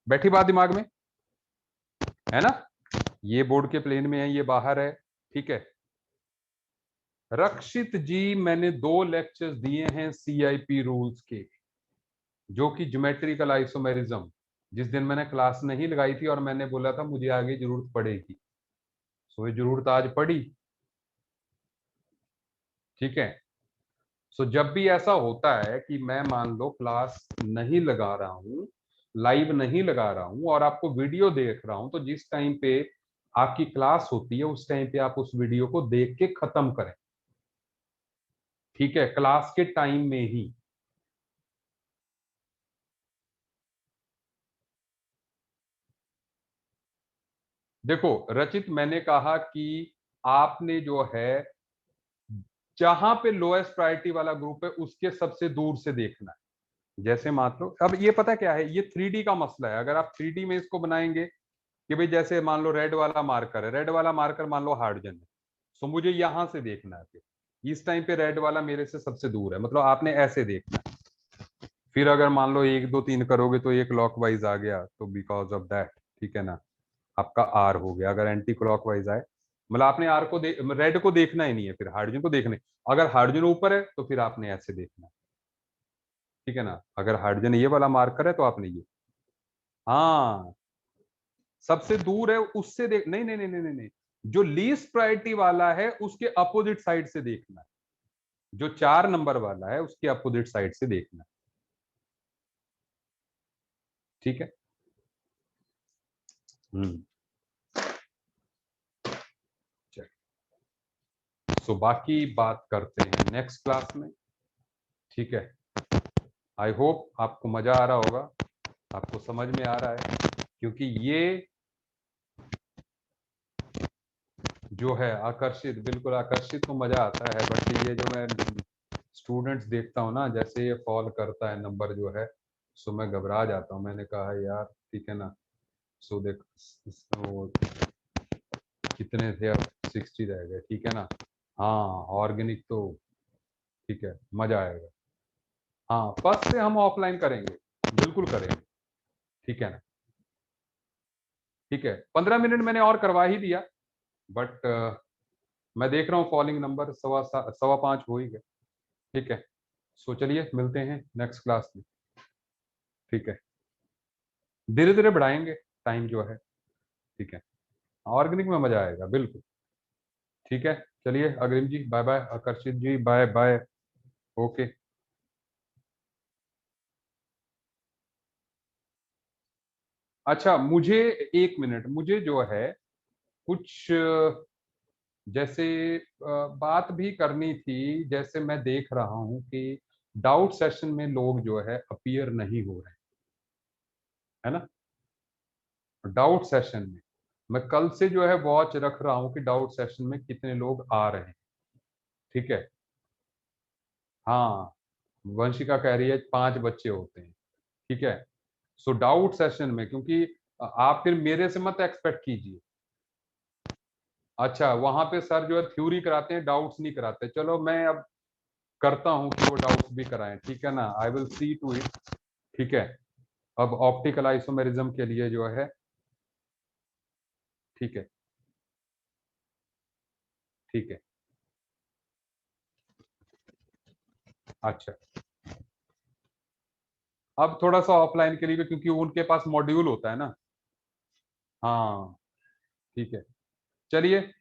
बैठी बात दिमाग में, है ना। ये बोर्ड के प्लेन में है, ये बाहर है, ठीक है। रक्षित जी, मैंने 2 लेक्चर्स दिए हैं सीआईपी रूल्स के, जो कि ज्योमेट्रिकल आइसोमेरिज्म, जिस दिन मैंने क्लास नहीं लगाई थी और मैंने बोला था मुझे आगे जरूरत पड़ेगी, सो ये जरूरत आज पड़ी। ठीक है। सो जब भी ऐसा होता है कि मैं मान लो क्लास नहीं लगा रहा हूं, लाइव नहीं लगा रहा हूं और आपको वीडियो देख रहा हूं, तो जिस टाइम पे आपकी क्लास होती है उस टाइम पे आप उस वीडियो को देख के खत्म करें। ठीक है, क्लास के टाइम में ही। देखो रचित, मैंने कहा कि आपने जो है जहां पे लोएस्ट प्रायोरिटी वाला ग्रुप है उसके सबसे दूर से देखना है। जैसे मान लो, अब ये पता क्या है, ये 3D का मसला है। अगर आप 3D में इसको बनाएंगे कि भाई जैसे मान लो रेड वाला मार्कर है, रेड वाला मार्कर मान लो हाइड्रोजन है, तो मुझे यहां से देखना है, फिर इस टाइम पे रेड वाला मेरे से सबसे दूर है, मतलब आपने ऐसे देखना है। फिर अगर मान लो 1 2 3 करोगे तो ये क्लॉकवाइज आ गया, तो बिकॉज ऑफ दैट, ठीक है ना, आपका आर हो गया। अगर एंटी क्लॉकवाइज आए, मतलब आपने आर को रेड को देखना ही नहीं है, फिर हाइड्रोजन को देखना है। अगर हाइड्रोजन ऊपर है तो फिर आपने ऐसे देखना है, ठीक है ना। अगर हाइड्रोजन ये वाला मार्कर है तो आपने ये, हाँ, सबसे दूर है उससे देख, नहीं नहीं नहीं नहीं नहीं नहीं, जो लीस्ट प्रायोरिटी वाला है उसके अपोजिट साइड से देखना है, जो 4 नंबर वाला है उसके अपोजिट साइड से देखना है। ठीक है। हम्म। सो बाकी बात करते हैं नेक्स्ट क्लास में। ठीक है। आई होप आपको मजा आ रहा होगा, आपको समझ में आ रहा है, क्योंकि ये जो है आकर्षित, बिल्कुल आकर्षित तो मजा आता है, बट ये जो मैं स्टूडेंट्स देखता हूँ ना, जैसे ये फॉल करता है नंबर जो है, सो मैं घबरा जाता हूँ। मैंने कहा यार ठीक है ना, सो देख वो कितने थे, अब 60 रह गए, ठीक है ना। हाँ, ऑर्गेनिक तो ठीक है, मजा आएगा। हाँ, फर्स्ट से हम ऑफलाइन करेंगे, बिल्कुल करेंगे, ठीक है ना। ठीक है, 15 मिनट मैंने और करवा ही दिया, बट मैं देख रहा हूँ फॉलिंग नंबर 5:15 हो ही गए। ठीक है, सो चलिए मिलते हैं नेक्स्ट क्लास में। ठीक है, धीरे धीरे बढ़ाएंगे टाइम जो है, ठीक है। ऑर्गेनिक में मजा आएगा बिल्कुल। ठीक है, चलिए अग्रिम जी बाय बाय, आकर्षित जी बाय बाय। ओके। अच्छा, मुझे 1 मिनट, मुझे जो है कुछ जैसे बात भी करनी थी। जैसे मैं देख रहा हूँ कि डाउट सेशन में लोग जो है अपीयर नहीं हो रहे, है ना। डाउट सेशन में मैं कल से जो है वॉच रख रहा हूँ कि डाउट सेशन में कितने लोग आ रहे हैं। ठीक है। हाँ, वंशिका कह रही है 5 बच्चे होते हैं। ठीक है। सो डाउट सेशन में, क्योंकि आप फिर मेरे से मत एक्सपेक्ट कीजिए। अच्छा, वहां पे सर जो है थ्योरी कराते हैं, डाउट्स नहीं कराते। चलो मैं अब करता हूँ कि वो डाउट्स भी कराएं, ठीक है ना। I will see to it. ठीक है। अब ऑप्टिकल आइसोमेरिज्म के लिए जो है, ठीक है, ठीक है। अच्छा, अब थोड़ा सा ऑफलाइन के लिए भी, क्योंकि उनके पास मॉड्यूल होता है ना। हाँ, ठीक है, चलिए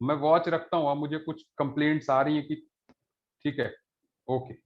मैं वॉच रखता हूँ, अब मुझे कुछ कंप्लेंट्स आ रही हैं कि, ठीक है, ओके।